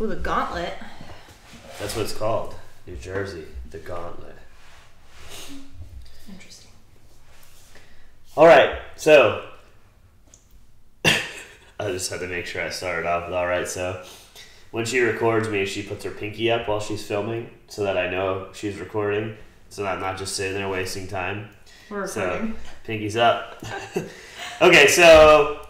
Ooh, the Gauntlet. That's what it's called. New Jersey, the Gauntlet. Interesting. All right, so I just had to make sure I started off with all right. So when she records me, she puts her pinky up while she's filming so that I know she's recording, so that I'm not just sitting there wasting time. We're recording. So, pinky's up. Okay, so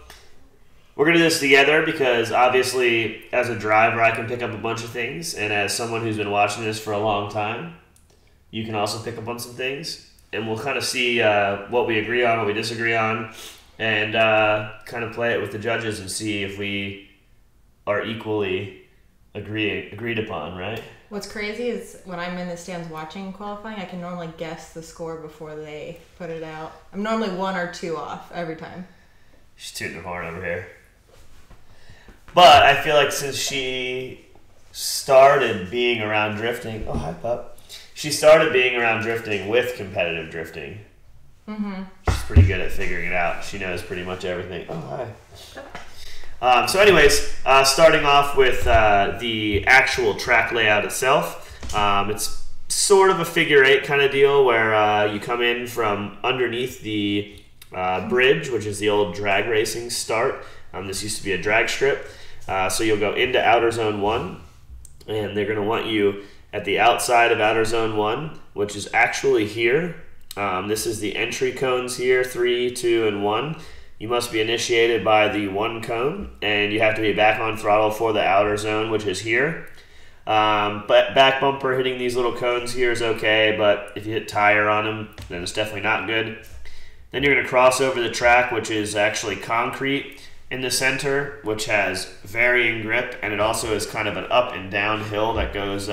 we're going to do this together because obviously as a driver I can pick up a bunch of things, and as someone who's been watching this for a long time, you can also pick up on some things, and we'll kind of see what we agree on, what we disagree on, and kind of play it with the judges and see if we are equally agreed upon, right? What's crazy is when I'm in the stands watching qualifying, I can normally guess the score before they put it out. I'm normally 1 or 2 off every time. She's tooting her horn over here. But I feel like since she started being around drifting... Oh, hi, pup. She started being around drifting with competitive drifting. Mm-hmm. She's pretty good at figuring it out. She knows pretty much everything. Oh, hi. So anyways, starting off with the actual track layout itself. It's sort of a figure 8 kind of deal where you come in from underneath the bridge, which is the old drag racing start. This used to be a drag strip. So you'll go into outer zone 1, and they're going to want you at the outside of outer zone 1, which is actually here. This is the entry cones here, 3, 2, and 1. You must be initiated by the 1 cone, and you have to be back on throttle for the outer zone, which is here. But back bumper hitting these little cones here is okay, but if you hit tire on them, then it's definitely not good. Then you're going to cross over the track, which is actually concrete in the center, which has varying grip, and it also is kind of an up and down hill that goes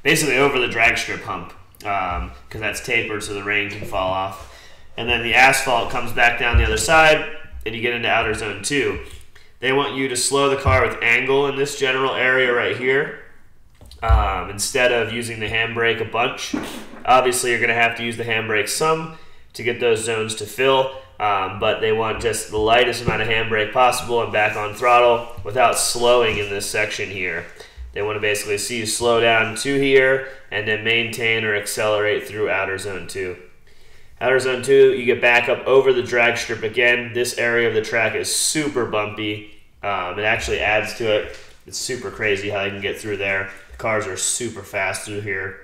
basically over the drag strip hump, because that's tapered so the rain can fall off. And then the asphalt comes back down the other side, and you get into outer zone 2. They want you to slow the car with angle in this general area right here, instead of using the handbrake a bunch. Obviously, you're going to have to use the handbrake some to get those zones to fill, but they want just the lightest amount of handbrake possible and back on throttle without slowing in this section here. They want to basically see you slow down to here and then maintain or accelerate through outer zone 2. Outer zone 2, you get back up over the drag strip again. This area of the track is super bumpy. It actually adds to it. It's super crazy how you can get through there. The cars are super fast through here,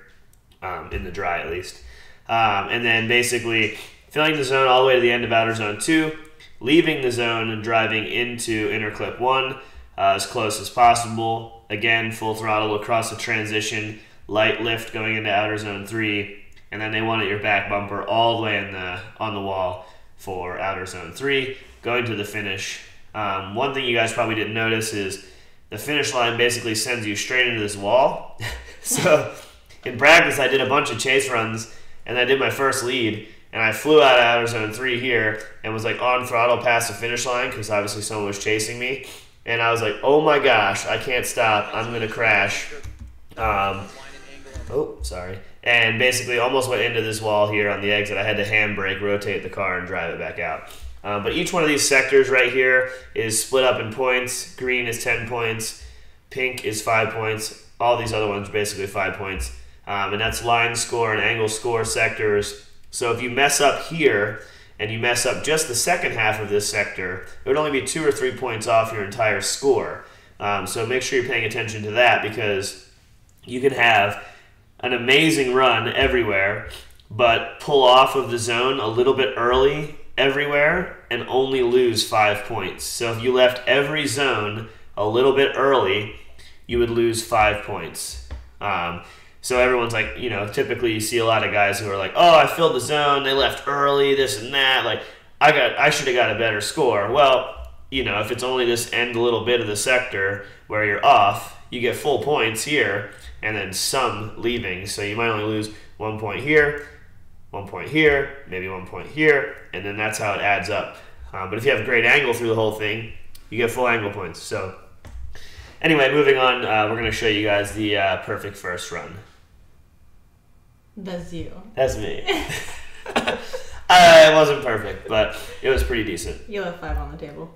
in the dry at least. And then basically filling the zone all the way to the end of outer zone 2, leaving the zone and driving into inner clip 1 as close as possible. Again, full throttle across the transition, light lift going into outer zone 3. And then they want your back bumper all the way on the wall for outer zone 3, going to the finish. One thing you guys probably didn't notice is the finish line basically sends you straight into this wall. So in practice, I did a bunch of chase runs, and I did my first lead, and I flew out of outer zone 3 here and was like on throttle past the finish line because obviously someone was chasing me. And I was like, oh my gosh, I can't stop. I'm going to crash. Oh, sorry. And basically almost went into this wall here on the exit. I had to handbrake, rotate the car, and drive it back out. But each one of these sectors right here is split up in points. Green is 10 points. Pink is 5 points. All these other ones are basically 5 points. And that's line score and angle score sectors. So if you mess up here and you mess up just the second half of this sector, it would only be 2 or 3 points off your entire score. So make sure you're paying attention to that, because you can have an amazing run everywhere, but pull off of the zone a little bit early everywhere and only lose 5 points. So if you left every zone a little bit early, you would lose 5 points. So everyone's like, you know, typically you see a lot of guys who are like, oh, I filled the zone, they left early, this and that, like I should have got a better score. Well, you know, if it's only this end little bit of the sector where you're off, you get full points here, and then some leaving. So you might only lose 1 point here, 1 point here, maybe 1 point here, and then that's how it adds up. But if you have a great angle through the whole thing, you get full angle points. So anyway, moving on, we're going to show you guys the perfect first run. That's you. That's me. It wasn't perfect, but it was pretty decent. You left 5 on the table.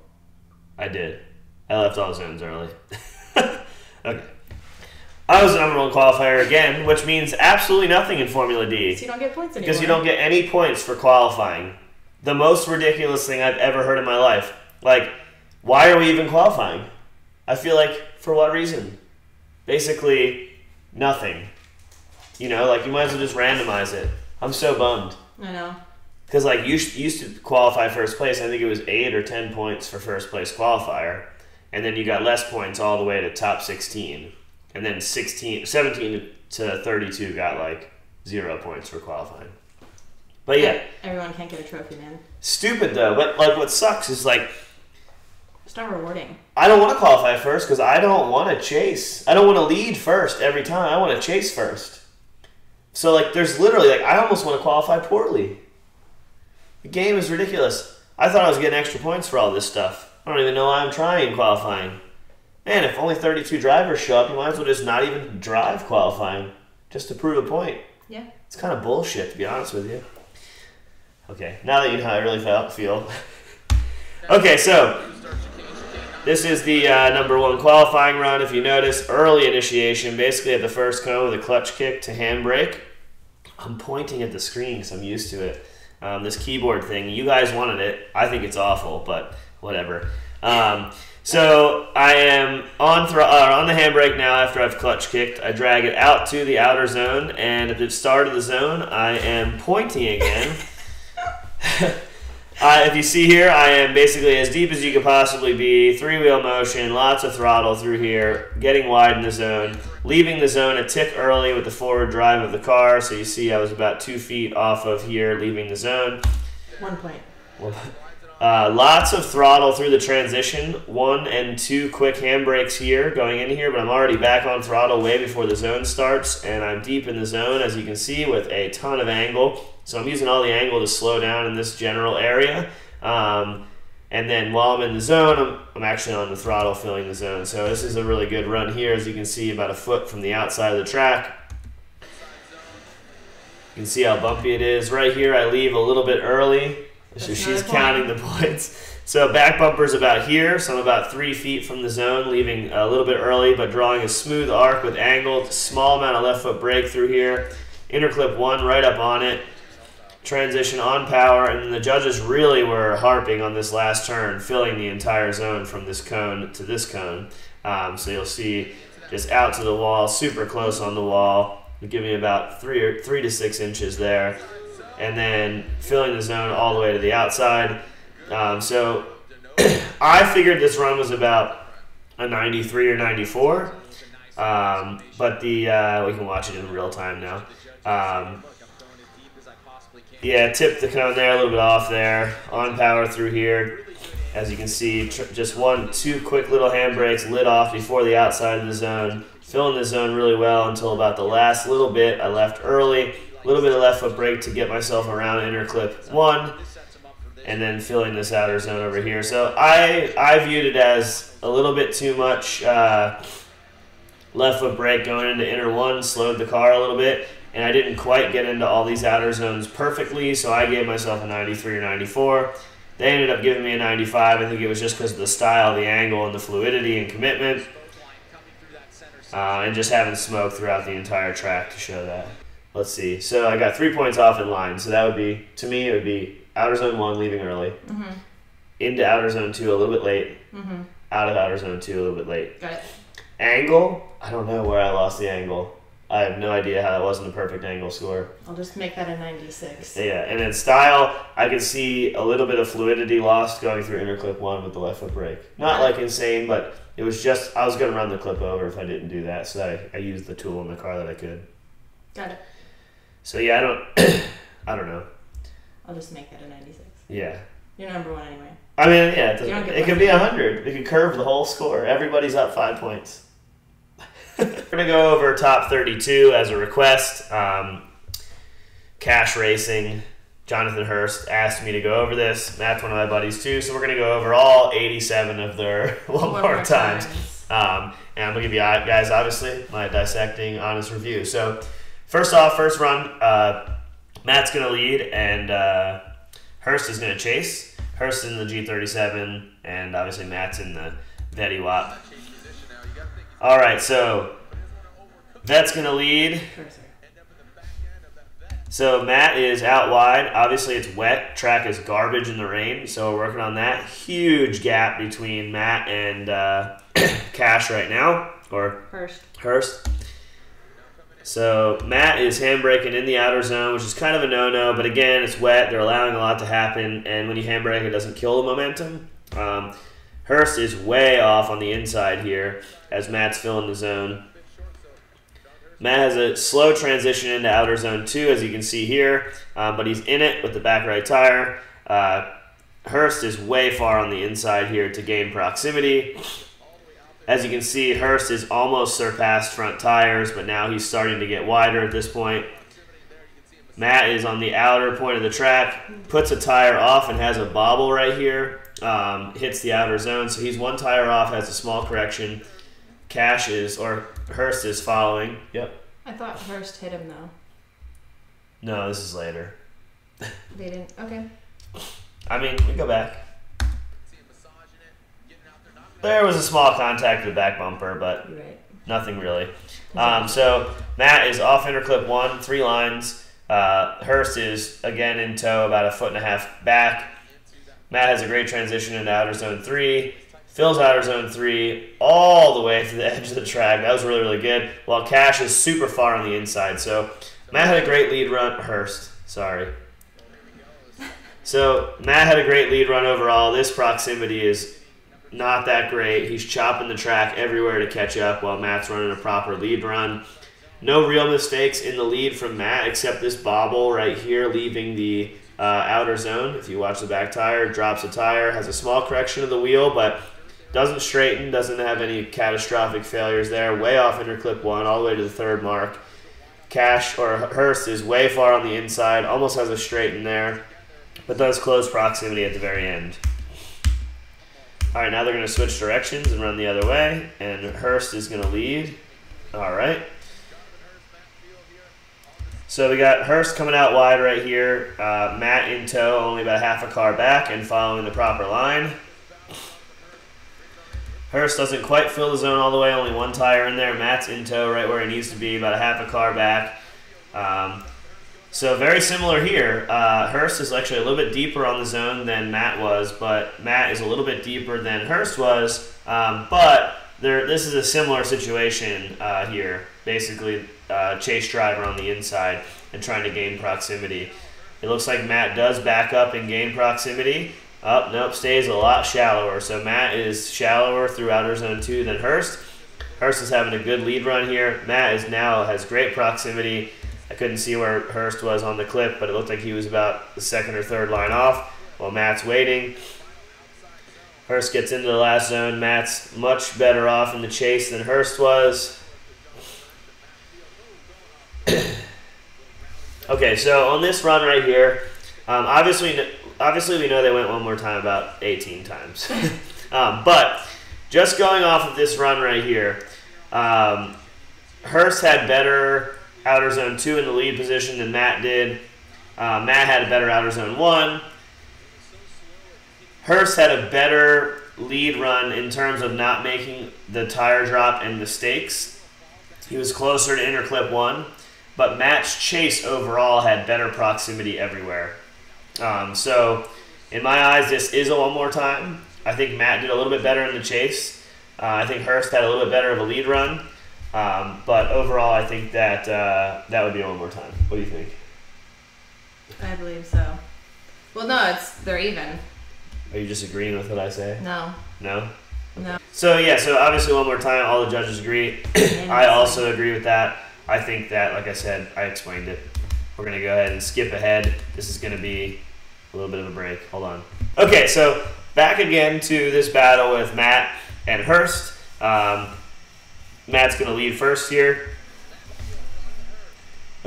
I did. I left all zones early. Okay. I was the #1 qualifier again, which means absolutely nothing in Formula D. So you don't get points anymore. Because you don't get any points for qualifying. The most ridiculous thing I've ever heard in my life. Like, why are we even qualifying? I feel like, for what reason? Basically, nothing. You know, like, you might as well just randomize it. I'm so bummed. I know. Because, like, you used to qualify first place. I think it was 8 or 10 points for first place qualifier. And then you got less points all the way to top 16. And then 17 to 32 got, like, 0 points for qualifying. But, yeah. Everyone can't get a trophy, man. Stupid, though. But, like, what sucks is, like... It's not rewarding. I don't want to qualify first because I don't want to chase. I don't want to lead first every time. I want to chase first. So, like, there's literally, like, I almost want to qualify poorly. The game is ridiculous. I thought I was getting extra points for all this stuff. I don't even know why I'm trying qualifying. Man, if only 32 drivers show up, you might as well just not even drive qualifying just to prove a point. Yeah. It's kind of bullshit, to be honest with you. Okay, now that you know how I really feel. Okay, so this is the #1 qualifying run. If you notice, early initiation, basically at the first cone with a clutch kick to handbrake. I'm pointing at the screen because I'm used to it. This keyboard thing, you guys wanted it. I think it's awful, but whatever. So I am on the handbrake now after I've clutch kicked. I drag it out to the outer zone, and at the start of the zone, I am pointing again. If you see here, I am basically as deep as you could possibly be, 3-wheel motion, lots of throttle through here, getting wide in the zone, leaving the zone a tick early with the forward drive of the car. So you see I was about 2 feet off of here, leaving the zone. 1 point. Lots of throttle through the transition, 1 and 2 quick handbrakes here, going in here, but I'm already back on throttle way before the zone starts, and I'm deep in the zone, as you can see, with a ton of angle. So I'm using all the angle to slow down in this general area. And then while I'm in the zone, I'm actually on the throttle filling the zone. So this is a really good run here, as you can see, about a foot from the outside of the track. You can see how bumpy it is. Right here, I leave a little bit early. So she's counting the points. So back bumper's about here, so I'm about 3 feet from the zone, leaving a little bit early, but drawing a smooth arc with angle. Small amount of left foot brake through here. Interclip 1 right up on it. Transition on power, and then the judges really were harping on this last turn, filling the entire zone from this cone to this cone. So you'll see just out to the wall, super close on the wall. It'll give me about 3 to 6 inches there. And then filling the zone all the way to the outside. So I figured this run was about a 93 or 94, but we can watch it in real time now. Yeah, tipped the cone there, a little bit off there. On power through here. As you can see, just 2 quick little handbrakes lit off before the outside of the zone. Filling the zone really well until about the last little bit. I left early. A little bit of left foot brake to get myself around interclip 1, and then filling this outer zone over here. So I viewed it as a little bit too much left foot brake going into inner 1, slowed the car a little bit, and I didn't quite get into all these outer zones perfectly, so I gave myself a 93 or 94. They ended up giving me a 95. I think it was just because of the style, the angle, and the fluidity and commitment, and just having smoke throughout the entire track to show that. Let's see. So I got 3 points off in line. So that would be, to me, it would be outer zone 1 leaving early, into outer zone 2 a little bit late, out of outer zone 2 a little bit late. Got it. Angle, I don't know where I lost the angle. I have no idea how that wasn't a perfect angle score. I'll just make that a 96. Yeah, and then style, I can see a little bit of fluidity lost going through interclip 1 with the left foot brake. Not like insane, but it was just, I was going to run the clip over if I didn't do that, so I used the tool in the car that I could. Got it. So yeah, I don't know. I'll just make that a 96. Yeah. You're #1 anyway. I mean, yeah, it could be 100. We could curve the whole score. Everybody's up 5 points. We're going to go over top 32 as a request. Cash Racing, Jonathan Hurst asked me to go over this. Matt's one of my buddies too, so we're going to go over all 87 of their one more times. And I'm going to give you guys, obviously, my dissecting, honest review. So first off, first run, Matt's going to lead, and Hurst is going to chase. Hurst in the G37, and obviously Matt's in the Vetty Wap. All right, so Vet's going to lead. So Matt is out wide. Obviously, it's wet. Track is garbage in the rain, so we're working on that. Huge gap between Matt and Cash right now, or Hurst. So Matt is handbraking in the outer zone, which is kind of a no-no, but again, it's wet. They're allowing a lot to happen, and when you handbrake, it doesn't kill the momentum. Hurst is way off on the inside here as Matt's filling the zone. Matt has a slow transition into outer zone 2, as you can see here, but he's in it with the back right tire. Hurst is way far on the inside here to gain proximity. As you can see, Hurst is almost surpassed front tires, but now he's starting to get wider at this point. Matt is on the outer point of the track, puts a tire off and has a bobble right here, hits the outer zone, so he's one tire off, has a small correction. Hurst is following. Yep. I thought Hurst hit him though. No, this is later. They didn't. Okay. I mean, we go back. There was a small contact with the back bumper, but nothing really. So Matt is off interclip 1, 3 lines. Hurst is again in tow, about a 1.5 foot back. Matt has a great transition into outer zone 3. Fills outer zone 3 all the way to the edge of the track. That was really, really good. While Cash is super far on the inside. So Matt had a great lead run. Hurst, sorry. So Matt had a great lead run overall. This proximity is not that great. He's chopping the track everywhere to catch up while Matt's running a proper lead run. No real mistakes in the lead from Matt except this bobble right here leaving the outer zone. If you watch the back tire, drops a tire, has a small correction of the wheel, but doesn't straighten, doesn't have any catastrophic failures there. Way off interclip 1, all the way to the 3rd mark. Hurst is way far on the inside, almost has a straighten there, but does close proximity at the very end. All right, now they're going to switch directions and run the other way, and Hurst is going to lead. All right. So we got Hurst coming out wide right here. Matt in tow, only about half a car back and following the proper line. Hurst doesn't quite fill the zone all the way, only 1 tire in there. Matt's in tow right where he needs to be, about a half a car back. So very similar here. Hurst is actually a little bit deeper on the zone than Matt was, but Matt is a little bit deeper than Hurst was. But this is a similar situation here. Basically, chase driver on the inside and trying to gain proximity. It looks like Matt does back up and gain proximity. Oh, nope, stays a lot shallower. So Matt is shallower through outer zone 2 than Hurst. Hurst is having a good lead run here. Matt has great proximity. I couldn't see where Hurst was on the clip, but it looked like he was about the 2nd or 3rd line off while Matt's waiting. Hurst gets into the last zone. Matt's much better off in the chase than Hurst was. Okay, so on this run right here, obviously we know they went one more time about 18 times. But just going off of this run right here, Hurst had better outer zone 2 in the lead position than Matt did. Matt had a better outer zone 1. Hurst had a better lead run in terms of not making the tire drop and mistakes. He was closer to interclip 1, but Matt's chase overall had better proximity everywhere. So in my eyes, this is a one more time. I think Matt did a little bit better in the chase. I think Hurst had a little bit better of a lead run. But overall, I think that that would be one more time. What do you think? I believe so. Well, no, they're even. Are you just agreeing with what I say? No. No? No. So yeah, so obviously one more time, all the judges agree. I also agree with that. I think that, like I said, I explained it. We're going to go ahead and skip ahead. This is going to be a little bit of a break. Hold on. Okay, so back again to this battle with Matt and Hurst. Matt's going to lead first here.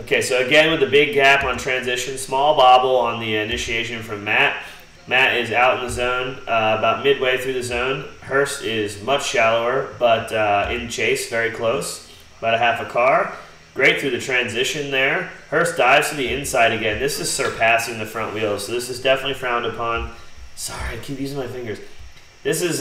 Okay, so again with the big gap on transition, small bobble on the initiation from Matt. Matt is out in the zone, about midway through the zone. Hurst is much shallower, but in chase, very close, about a half a car. Great through the transition there. Hurst dives to the inside again. This is surpassing the front wheels, so this is definitely frowned upon. Sorry, I keep using my fingers. This is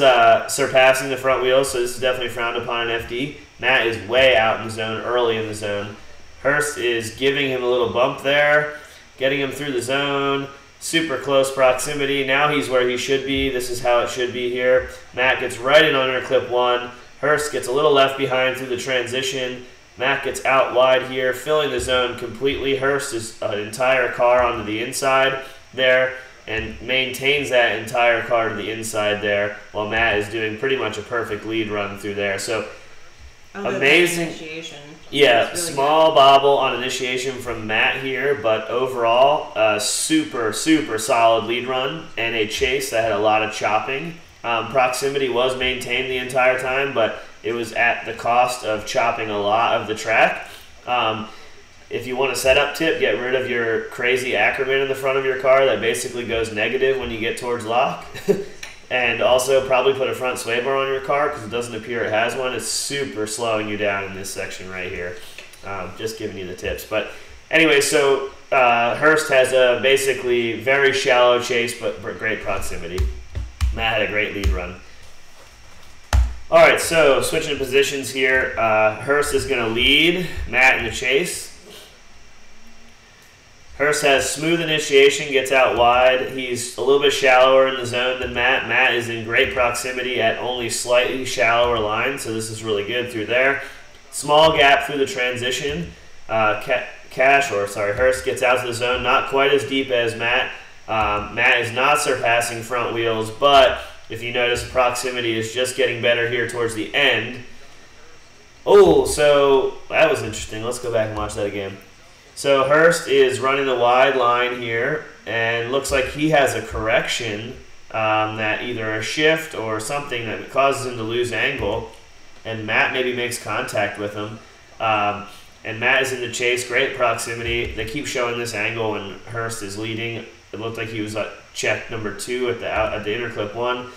surpassing the front wheels, so this is definitely frowned upon in FD. Matt is way out in the zone, early in the zone. Hurst is giving him a little bump there, getting him through the zone. Super close proximity. Now he's where he should be. This is how it should be here. Matt gets right in on inner clip 1. Hurst gets a little left behind through the transition. Matt gets out wide here, filling the zone completely. Hurst is an entire car onto the inside there and maintains that entire car to the inside there while Matt is doing pretty much a perfect lead run through there. So amazing initiation. Yeah, really small bobble on initiation from Matt here, but overall, super solid lead run and a chase that had a lot of chopping. Proximity was maintained the entire time, but it was at the cost of chopping a lot of the track. If you want a setup tip, get rid of your crazy Ackerman in the front of your car that basically goes negative when you get towards lock. And also probably put a front sway bar on your car because it doesn't appear it has one. It's super slowing you down in this section right here. Just giving you the tips. But anyway, so Hurst has a basically very shallow chase but great proximity. Matt had a great lead run. All right, so switching positions here. Hurst is going to lead Matt in the chase. Hurst has smooth initiation, gets out wide. He's a little bit shallower in the zone than Matt. Matt is in great proximity at only slightly shallower line, so this is really good through there. Small gap through the transition. Hurst gets out to the zone, not quite as deep as Matt. Matt is not surpassing front wheels, but if you notice, the proximity is just getting better here towards the end. Oh, so that was interesting. Let's go back and watch that again. So Hurst is running the wide line here, and looks like he has a correction that either a shift or something that causes him to lose angle, and Matt maybe makes contact with him. And Matt is in the chase, great proximity. They keep showing this angle when Hurst is leading. It looked like he was at check number 2 at the inner clip 1.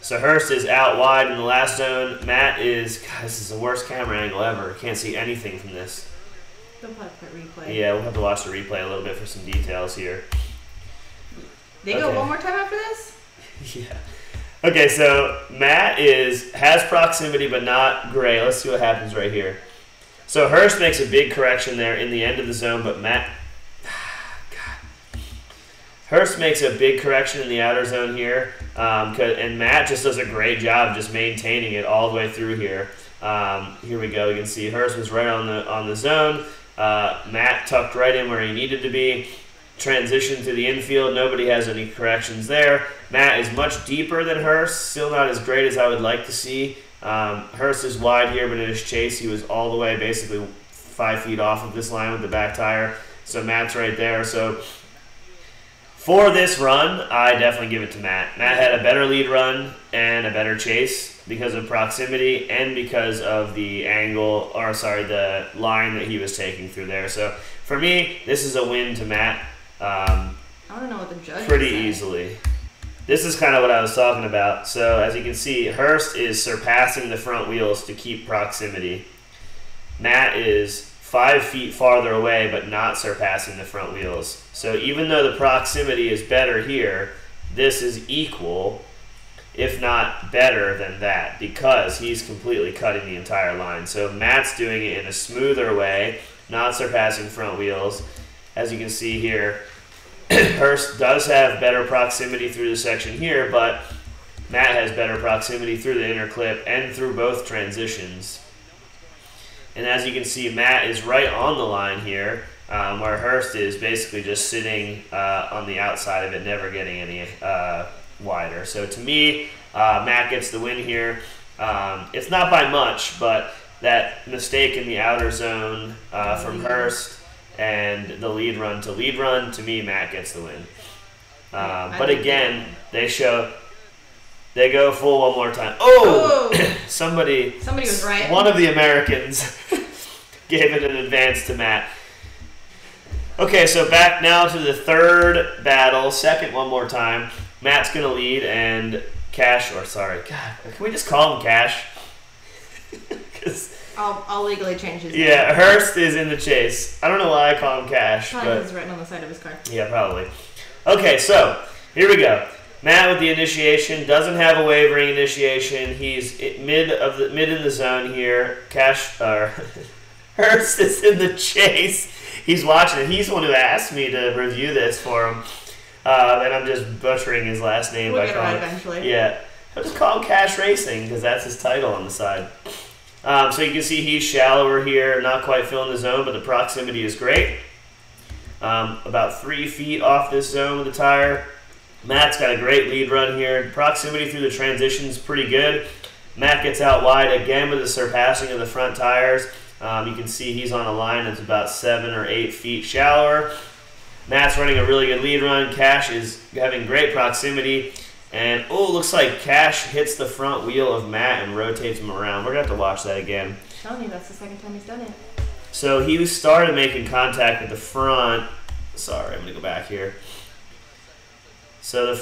So Hurst is out wide in the last zone. Matt is, God, this is the worst camera angle ever. Can't see anything from this. They'll probably put replay. Yeah, we'll have to watch the replay a little bit for some details here. They go one more time after this? Yeah. Okay, so Matt has proximity but not gray. Let's see what happens right here. So Hurst makes a big correction there in the end of the zone, but Hurst makes a big correction in the outer zone here, and Matt just does a great job just maintaining it all the way through here. Here we go. You can see Hurst was right on the zone. Matt tucked right in where he needed to be. Transition to the infield. Nobody has any corrections there. Matt is much deeper than Hurst. Still not as great as I would like to see. Hurst is wide here, but in his chase, he was all the way basically 5 feet off of this line with the back tire. So Matt's right there. So for this run, I definitely give it to Matt. Matt had a better lead run and a better chase because of proximity and because of the angle, or sorry, the line that he was taking through there. So for me, this is a win to Matt. I want to know what the judge pretty easily. This is kind of what I was talking about. So as you can see, Hurst is surpassing the front wheels to keep proximity. Matt is 5 feet farther away, but not surpassing the front wheels. So even though the proximity is better here, this is equal, if not better than that, because he's completely cutting the entire line. So Matt's doing it in a smoother way, not surpassing front wheels. As you can see here, Hurst does have better proximity through the section here, but Matt has better proximity through the inner clip and through both transitions. And as you can see, Matt is right on the line here, where Hurst is basically just sitting on the outside of it, never getting any wider. So to me, Matt gets the win here. It's not by much, but that mistake in the outer zone from Hurst and the lead run, to me, Matt gets the win. But again, they go full one more time. Oh! Somebody was right. One of the Americans gave it an advance to Matt. Okay, so back now to the third battle. Second one more time. Matt's going to lead, and Cash, or sorry, God, can we just call him Cash? I'll legally change his name. Yeah, Hurst is in the chase. I don't know why I call him Cash. Probably it's written on the side of his car. Yeah, probably. Okay, so here we go. Matt with the initiation doesn't have a wavering initiation. He's mid in the zone here. Hurst is in the chase. He's watching it. He's the one who asked me to review this for him. And I'm just butchering his last name. We'll get it right eventually. Yeah. I'll just call him Cash Racing because that's his title on the side. So you can see he's shallower here, not quite filling the zone, but the proximity is great. About 3 feet off this zone with the tire. Matt's got a great lead run here. Proximity through the transition is pretty good. Matt gets out wide again with the surpassing of the front tires. You can see he's on a line that's about 7 or 8 feet shallower. Matt's running a really good lead run. Cash is having great proximity. And, looks like Cash hits the front wheel of Matt and rotates him around. We're going to have to watch that again. I'm telling you, that's the second time he's done it. So he started making contact with the front. Sorry, I'm going to go back here. So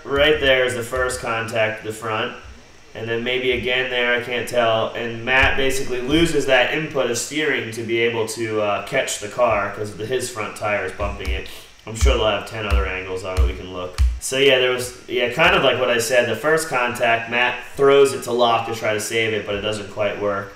right there is the first contact with the front. And then maybe again there, I can't tell. And Matt basically loses that input of steering to be able to catch the car because his front tire is bumping it. I'm sure they'll have 10 other angles on it we can look. So yeah, there was, kind of like what I said. The first contact, Matt throws it to lock to try to save it, but it doesn't quite work.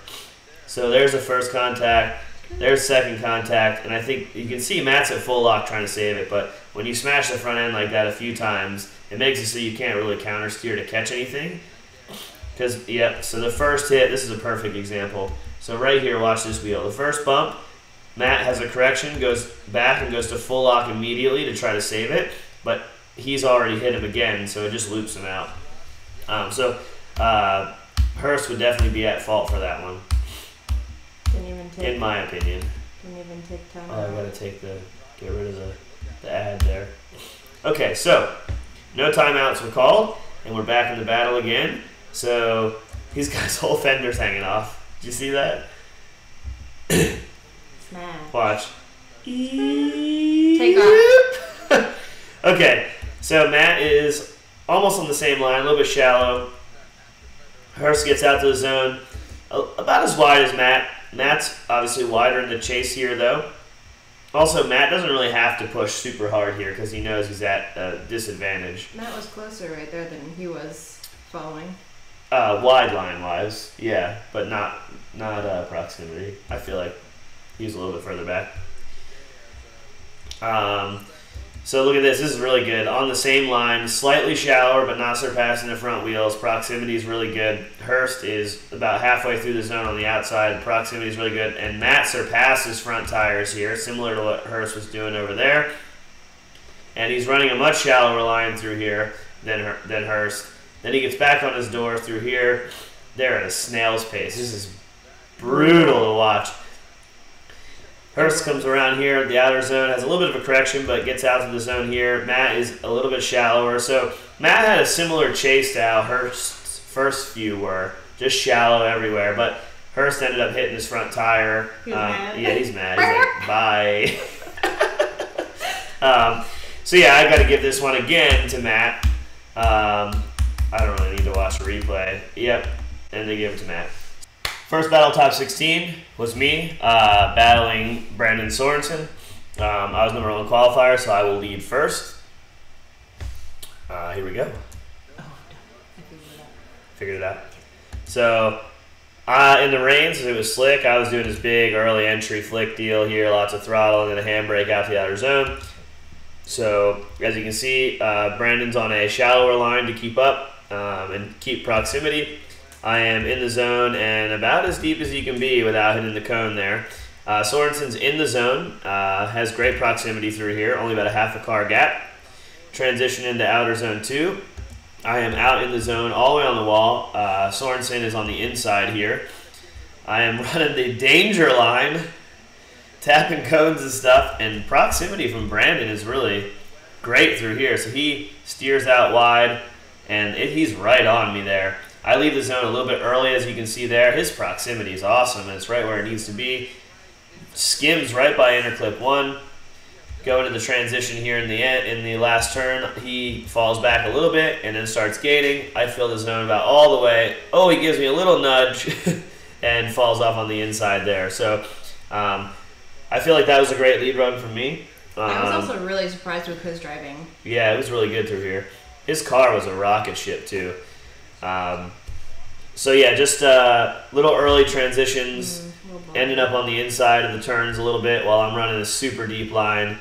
So there's the first contact. There's second contact. And I think you can see Matt's at full lock trying to save it, but when you smash the front end like that a few times, it makes it so you can't really counter steer to catch anything. So the first hit, this is a perfect example. So right here, watch this wheel. The first bump, Matt has a correction, goes back and goes to full lock immediately to try to save it, but he's already hit him again, so it just loops him out. Hurst would definitely be at fault for that one. In my opinion. Didn't even take time. I gotta get rid of the ad there. Okay, so no timeouts were called, and we're back in the battle again. So he's got his whole fenders hanging off. Did you see that? Smash. Watch. Take off. Okay, so Matt is almost on the same line, a little bit shallow. Hurst gets out to the zone, about as wide as Matt. Matt's obviously wider in the chase here, though. Also, Matt doesn't really have to push super hard here because he knows he's at a disadvantage. Matt was closer right there than he was following. Wide line wise, yeah, but not proximity. I feel like he was a little bit further back. So look at this. This is really good. On the same line, slightly shallower, but not surpassing the front wheels. Proximity is really good. Hurst is about halfway through the zone on the outside. Proximity is really good. And Matt surpasses front tires here, similar to what Hurst was doing over there. And he's running a much shallower line through here than Hurst. Then he gets back on his door through here. They're at a snail's pace. This is brutal to watch. Hurst comes around here, the outer zone, has a little bit of a correction, but gets out to the zone here. Matt is a little bit shallower. So Matt had a similar chase to how Hurst's first few were, just shallow everywhere. But Hurst ended up hitting his front tire. He's mad. Yeah, he's mad. He's like, bye. So yeah, I got to give this one again to Matt. I don't really need to watch a replay. Yep, and they gave it to Matt. First battle top 16 was me battling Brandon Sorensen. I was number 1 qualifier, so I will lead first. Here we go. Oh, I Figured it out. So in the rain, since it was slick, I was doing this big early entry flick deal here, lots of throttle and then a handbrake out to the outer zone. So as you can see, Brandon's on a shallower line to keep up and keep proximity. I am in the zone and about as deep as you can be without hitting the cone there. Sorensen's in the zone, has great proximity through here, only about a half a car gap. Transition into outer zone 2. I am out in the zone all the way on the wall. Sorensen is on the inside here. I am running the danger line, tapping cones and stuff, and proximity from Brandon is really great through here. So he steers out wide, and he's right on me there. I leave the zone a little bit early, as you can see there. His proximity is awesome, and it's right where it needs to be. Skims right by interclip 1. Go into the transition here in the last turn. He falls back a little bit and then starts gating. I fill the zone about all the way. Oh, he gives me a little nudge and falls off on the inside there. So I feel like that was a great lead run from me. was also really surprised with his driving. Yeah, it was really good through here. his car was a rocket ship too. So yeah, just little early transitions, ended up on the inside of the turns a little bit while I'm running a super deep line.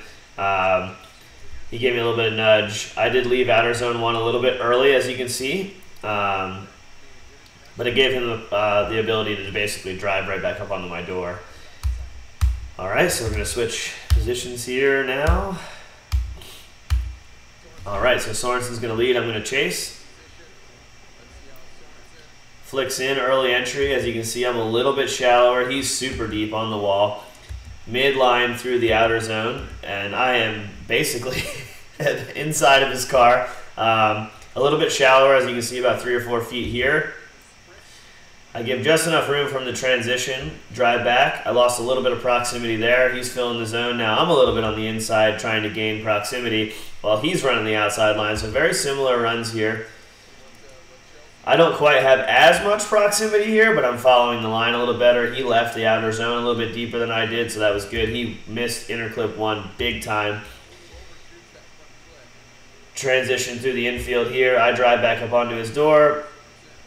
He gave me a little bit of nudge. I did leave outer zone 1 a little bit early, as you can see, but it gave him the ability to basically drive right back up onto my door. All right, so we're going to switch positions here now. All right, so Sorensen's going to lead. I'm going to chase. Flicks in early entry. As you can see, I'm a little bit shallower. He's super deep on the wall. Midline through the outer zone, and I am basically inside of his car. A little bit shallower, as you can see, about 3 or 4 feet here. I give just enough room from the transition, drive back. I lost a little bit of proximity there. He's filling the zone now. I'm a little bit on the inside trying to gain proximity while he's running the outside line. So very similar runs here. I don't quite have as much proximity here, but I'm following the line a little better. He left the outer zone a little bit deeper than I did, so that was good. He missed inner clip 1 big time. Transition through the infield here. I drive back up onto his door.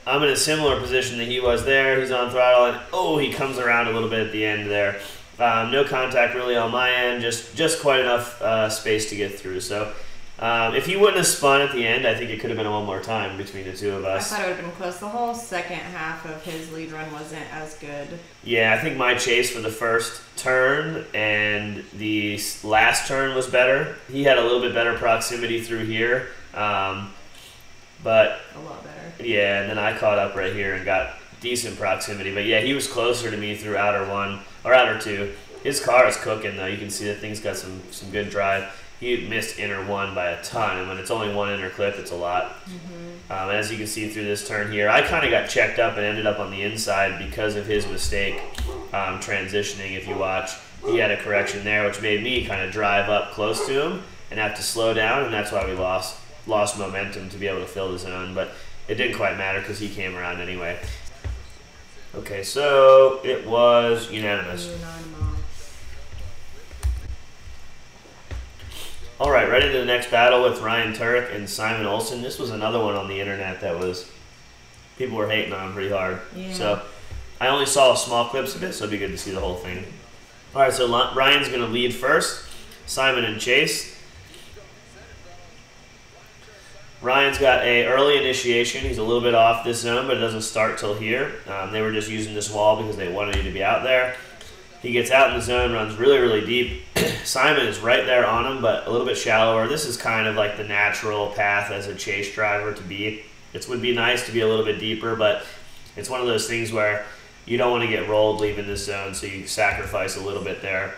I'm in a similar position that he was there. He's on throttle, and oh, he comes around a little bit at the end there. No contact really on my end, just quite enough space to get through. So if he wouldn't have spun at the end, I think it could have been one more time between the two of us. I thought it would have been close. The whole second half of his lead run wasn't as good. Yeah, I think my chase for the first turn and the last turn was better. He had a little bit better proximity through here, but a lot better. Yeah, and then I caught up right here and got decent proximity. But yeah, he was closer to me through outer 1 or outer 2. His car is cooking though. You can see that thing's got some good drive. He missed inner 1 by a ton, and when it's only 1 inner clip, it's a lot. As you can see through this turn here, I kind of got checked up and ended up on the inside because of his mistake transitioning. If you watch, he had a correction there, which made me kind of drive up close to him and have to slow down, and that's why we lost momentum to be able to fill the zone. But it didn't quite matter because he came around anyway. Okay, so it was unanimous. All right, right into the next battle with Ryan Turek and Simon Olsen. This was another one on the internet that was, people were hating on pretty hard. Yeah. So I only saw small clips of it, so it'd be good to see the whole thing. All right, so Ryan's going to lead first. Simon and Chase. Ryan's got a early initiation. He's a little bit off this zone, but it doesn't start till here. They were just using this wall because they wanted you to be out there. He gets out in the zone, runs really, really deep. Simon is right there on him, but a little bit shallower. This is kind of like the natural path as a chase driver to be. It would be nice to be a little bit deeper, but it's one of those things where you don't want to get rolled leaving this zone, so you sacrifice a little bit there.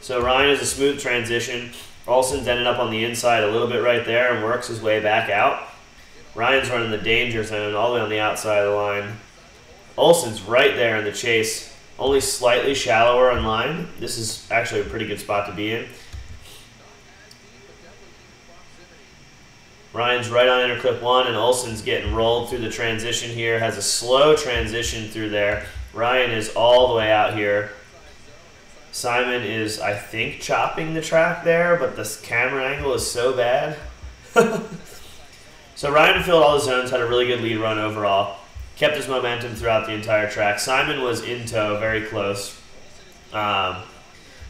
So Ryan is a smooth transition. Olsen's ended up on the inside a little bit right there and works his way back out. Ryan's running the danger zone all the way on the outside of the line. Olsen's right there in the chase, only slightly shallower in line. This is actually a pretty good spot to be in. Ryan's right on inner clip 1, and Olsen's getting rolled through the transition here. Has a slow transition through there. Ryan is all the way out here. Simon is, I think, chopping the track there, but the camera angle is so bad. So Ryan filled all the zones, had a really good lead run overall. Kept his momentum throughout the entire track. Simon was in tow, very close.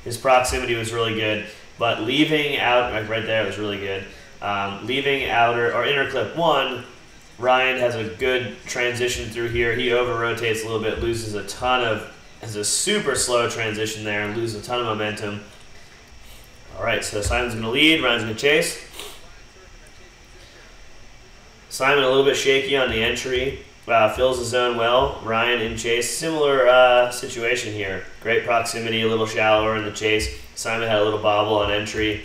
His proximity was really good, but leaving out, right there, it was really good. Leaving outer or inner clip 1, Ryan has a good transition through here. He over rotates a little bit, loses a ton of, has a super slow transition there, and loses a ton of momentum. All right, so Simon's going to lead, Ryan's going to chase. Simon a little bit shaky on the entry. Fills the zone well. Ryan in chase. Similar situation here. Great proximity, a little shallower in the chase. Simon had a little bobble on entry.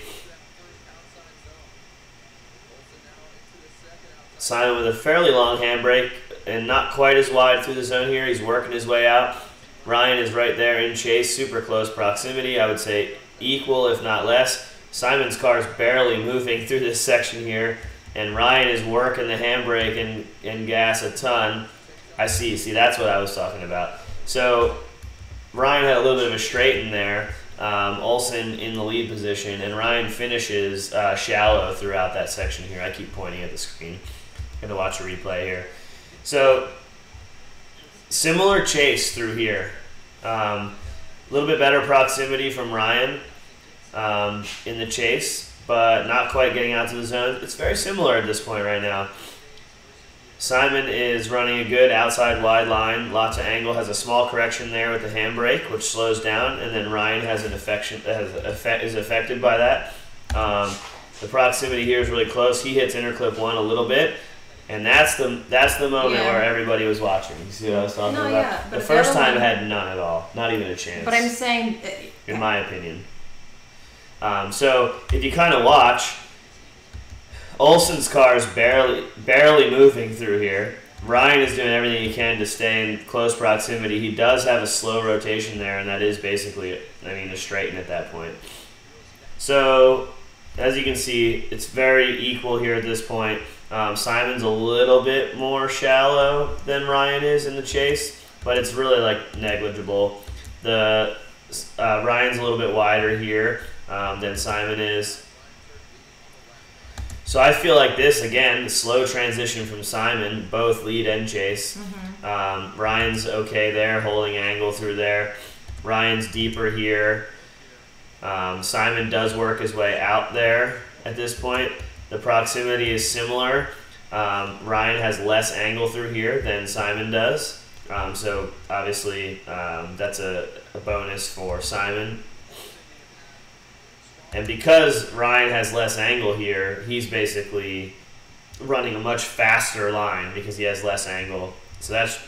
Simon with a fairly long handbrake and not quite as wide through the zone here. He's working his way out. Ryan is right there in chase. Super close proximity. I would say equal, if not less. Simon's car is barely moving through this section here. And Ryan is working the handbrake and gas a ton. I see, that's what I was talking about. So Ryan had a little bit of a straight in there. Olsen in the lead position, and Ryan finishes shallow throughout that section here. I keep pointing at the screen. Got to watch a replay here. So, similar chase through here. A little bit better proximity from Ryan in the chase, but not quite getting out to the zone. It's very similar at this point right now. Simon is running a good outside wide line, lots of angle, has a small correction there with the handbrake, which slows down, and then Ryan has is affected by that. The proximity here is really close. He hits interclip 1 a little bit, and that's the moment where everybody was watching. You see what I was talking about? Yeah, but the first time it had none at all, not even a chance. But I'm saying, in my opinion. So if you kind of watch, Olsen's car is barely moving through here. Ryan is doing everything he can to stay in close proximity. He does have a slow rotation there, and that is basically, a straighten at that point. So, as you can see, it's very equal here at this point. Simon's a little bit more shallow than Ryan is in the chase, but it's really negligible. Ryan's a little bit wider here than Simon is. So I feel like this, again, the slow transition from Simon, both lead and chase. Ryan's okay there, holding angle through there. Ryan's deeper here. Simon does work his way out there at this point. The proximity is similar. Ryan has less angle through here than Simon does. So obviously that's a bonus for Simon. And because Ryan has less angle here, he's basically running a much faster line because he has less angle. So that's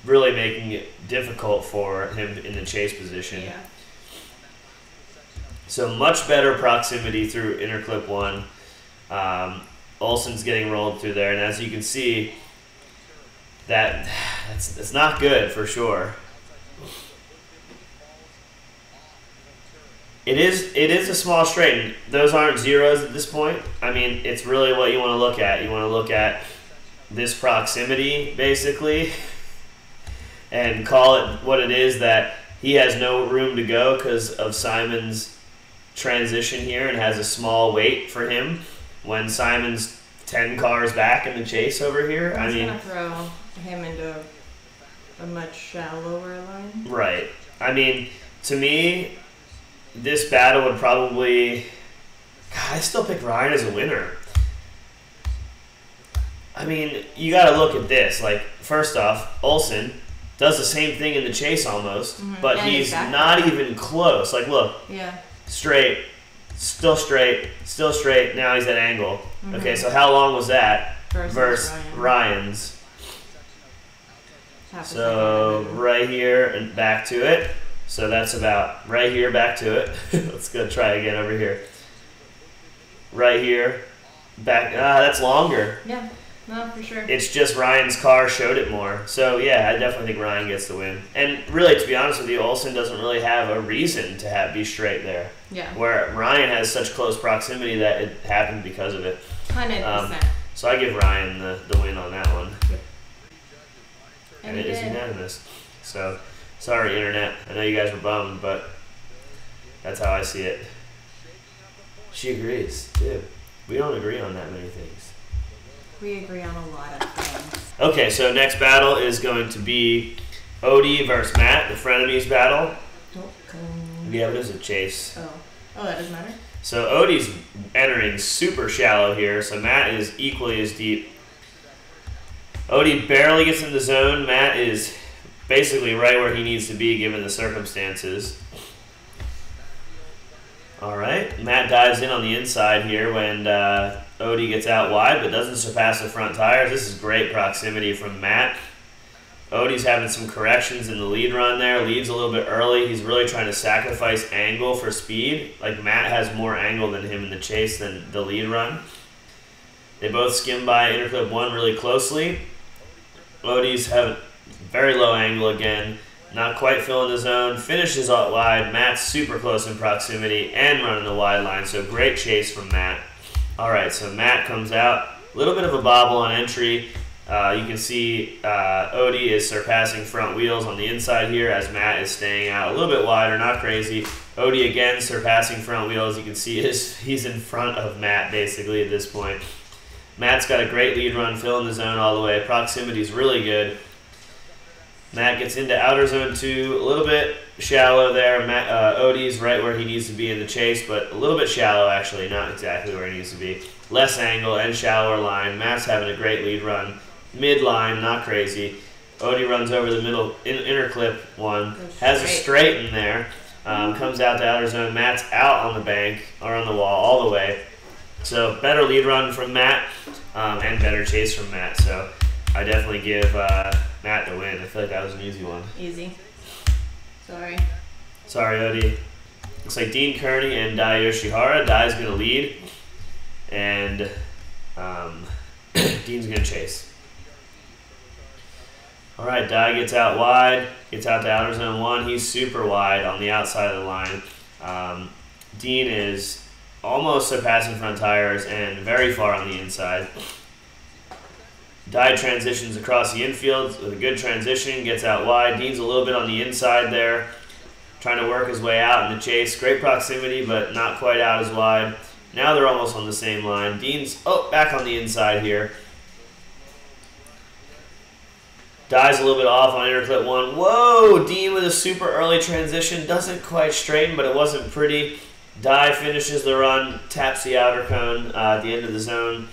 really making it difficult for him in the chase position. Yeah. So much better proximity through interclip 1. Olsen's getting rolled through there, and as you can see, that's not good for sure. It is a small straighten. Those aren't zeros at this point. It's really what you want to look at. You want to look at this proximity, basically, and call it what it is, that he has no room to go because of Simon's transition here and has a small weight for him when Simon's 10 cars back in the chase over here. It's going to throw him into a much shallower line. Right. To me, this battle would probably... God, I still pick Ryan as a winner. You got to look at this. First off, Olsen does the same thing in the chase almost, but and he's not even close. Look. Yeah. Straight, still straight, still straight. Now he's at angle. Okay, so how long was that versus Ryan's? So right here and back to it. So that's about right here, back to it. Let's go try again over here. Right here, back. That's longer. Yeah, no, for sure. It's just Ryan's car showed it more. So yeah, I definitely think Ryan gets the win. And really, to be honest with you, Olsen doesn't really have a reason to be straight there. Yeah. Where Ryan has such close proximity that it happened because of it. 100%. So I give Ryan the win on that one. Yep. And it is unanimous. So. Sorry, Internet. I know you guys were bummed, but that's how I see it. She agrees, too. We don't agree on that many things. We agree on a lot of things. Okay, so next battle is going to be Odie versus Matt, the Frenemies battle. Yeah, but it was a chase. Oh, that doesn't matter? So Odie's entering super shallow here, so Matt is equally as deep. Odie barely gets in the zone. Matt is basically right where he needs to be given the circumstances. All right, Matt dives in on the inside here when Odie gets out wide, but doesn't surpass the front tires. This is great proximity from Matt. Odie's having some corrections in the lead run there. Leads a little bit early. He's really trying to sacrifice angle for speed. Matt has more angle than him in the chase than the lead run. They both skim by interclip 1 really closely. Odie's having very low angle again, not quite filling the zone, finishes out wide. Matt's super close in proximity and running the wide line, so great chase from Matt. All right, so Matt comes out, a little bit of a bobble on entry. You can see Odie is surpassing front wheels on the inside here as Matt is staying out a little bit wider, not crazy. Odie again surpassing front wheels. You can see he's in front of Matt basically at this point. Matt's got a great lead run, filling the zone all the way. Proximity's really good. Matt gets into outer zone 2, a little bit shallow there. Odie's right where he needs to be in the chase, but a little bit shallow actually, not exactly where he needs to be. Less angle and shallower line. Matt's having a great lead run. Mid-line, not crazy. Odie runs over the middle, inner clip one, has a straight in there, comes out to outer zone. Matt's out on the bank, or on the wall, all the way. So better lead run from Matt, and better chase from Matt. So I definitely give Matt the win. I feel like that was an easy one. Easy. Sorry. Sorry, Odie. Looks like Dean Kearney and Dai Yoshihara. Dai's going to lead, and Dean's going to chase. All right, Dai gets out wide, gets out to outer zone 1. He's super wide on the outside of the line. Dean is almost surpassing front tires and very far on the inside. Dai transitions across the infield with a good transition, gets out wide. Dean's a little bit on the inside there, trying to work his way out in the chase. Great proximity, but not quite out as wide. Now they're almost on the same line. Dean's back on the inside here. Dai's a little bit off on inner clip 1. Whoa! Dean with a super early transition. Doesn't quite straighten, but it wasn't pretty. Dai finishes the run, taps the outer cone at the end of the zone.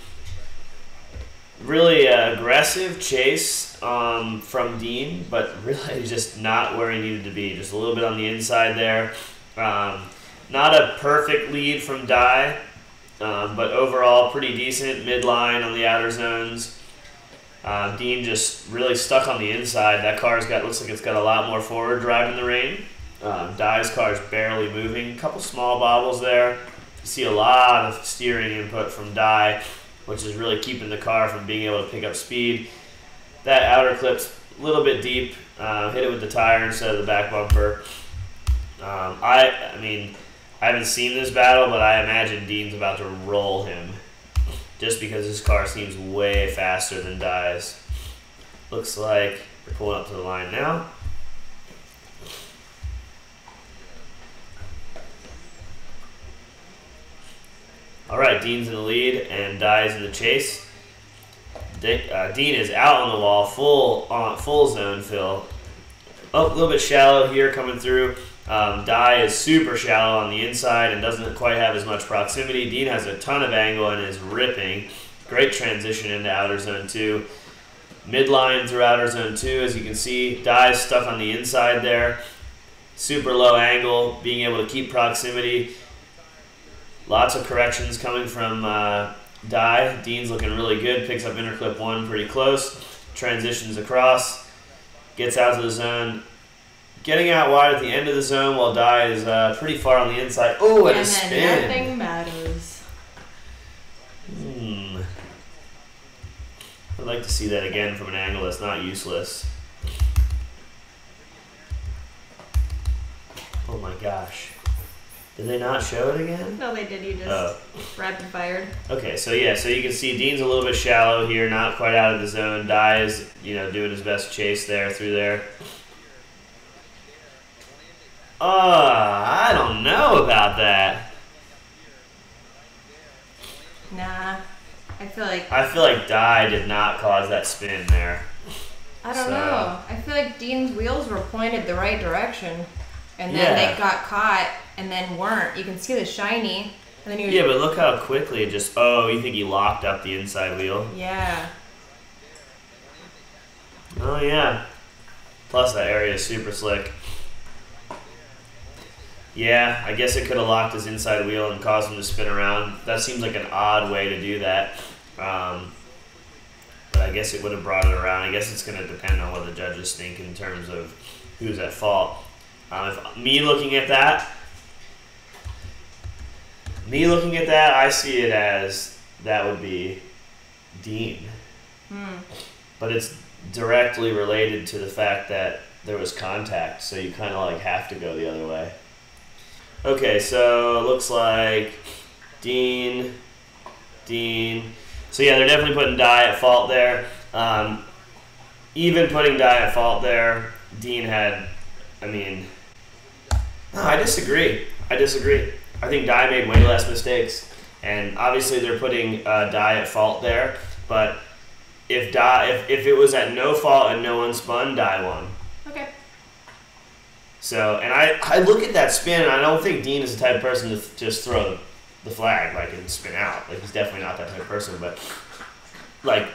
Really aggressive chase from Dean, but really just not where he needed to be. Just a little bit on the inside there. Not a perfect lead from Dai, but overall pretty decent. Midline on the outer zones. Dean just really stuck on the inside. That car's looks like it's got a lot more forward drive in the rain. Dai's car's barely moving. A couple small bobbles there. You see a lot of steering input from Dai, which is really keeping the car from being able to pick up speed. That outer clip's a little bit deep. Hit it with the tire instead of the back bumper. I mean, I haven't seen this battle, but I imagine Dean's about to roll him, just because his car seems way faster than Dai's. Looks like we're pulling up to the line now. All right, Dean's in the lead and Dai's in the chase. Dean is out on the wall, full zone fill. A little bit shallow here coming through. Dai is super shallow on the inside and doesn't quite have as much proximity. Dean has a ton of angle and is ripping. Great transition into outer zone 2. Midline through outer zone 2, as you can see. Dai's stuck on the inside there. Super low angle, being able to keep proximity. Lots of corrections coming from Dai. Dean's looking really good. Picks up inner clip 1 pretty close. Transitions across. Gets out to the zone. Getting out wide at the end of the zone while Dai is pretty far on the inside. Oh, and a spin. And then nothing matters. I'd like to see that again from an angle that's not useless. Oh my gosh. Did they not show it again? No, they did. You just rapid fired. Okay, so yeah, so you can see Dean's a little bit shallow here, not quite out of the zone. Dai is, doing his best chase there through there. I don't know about that. Nah, I feel like Dai did not cause that spin there. I don't know. I feel like Dean's wheels were pointed the right direction, and then they got caught and then weren't. You can see the shiny, and then you. But look how quickly it just. Oh, you think he locked up the inside wheel? Yeah. Oh yeah. Plus that area is super slick. Yeah, I guess it could have locked his inside wheel and caused him to spin around. That seems like an odd way to do that. But I guess it would have brought it around. I guess it's going to depend on what the judges think in terms of who's at fault. Me looking at that, I see it as that would be Dean. But it's directly related to the fact that there was contact, so you kind of have to go the other way. Okay, so it looks like Dean. So yeah, they're definitely putting Dai at fault there. Even putting Dye at fault there, Dean had, I mean, no, I disagree. I think Dye made way less mistakes. And obviously they're putting Dye at fault there, but if it was at no fault and no one spun, Dye won. Okay. So, and I look at that spin, and I don't think Dean is the type of person to just throw the flag like and spin out. Like, he's definitely not that type of person, but like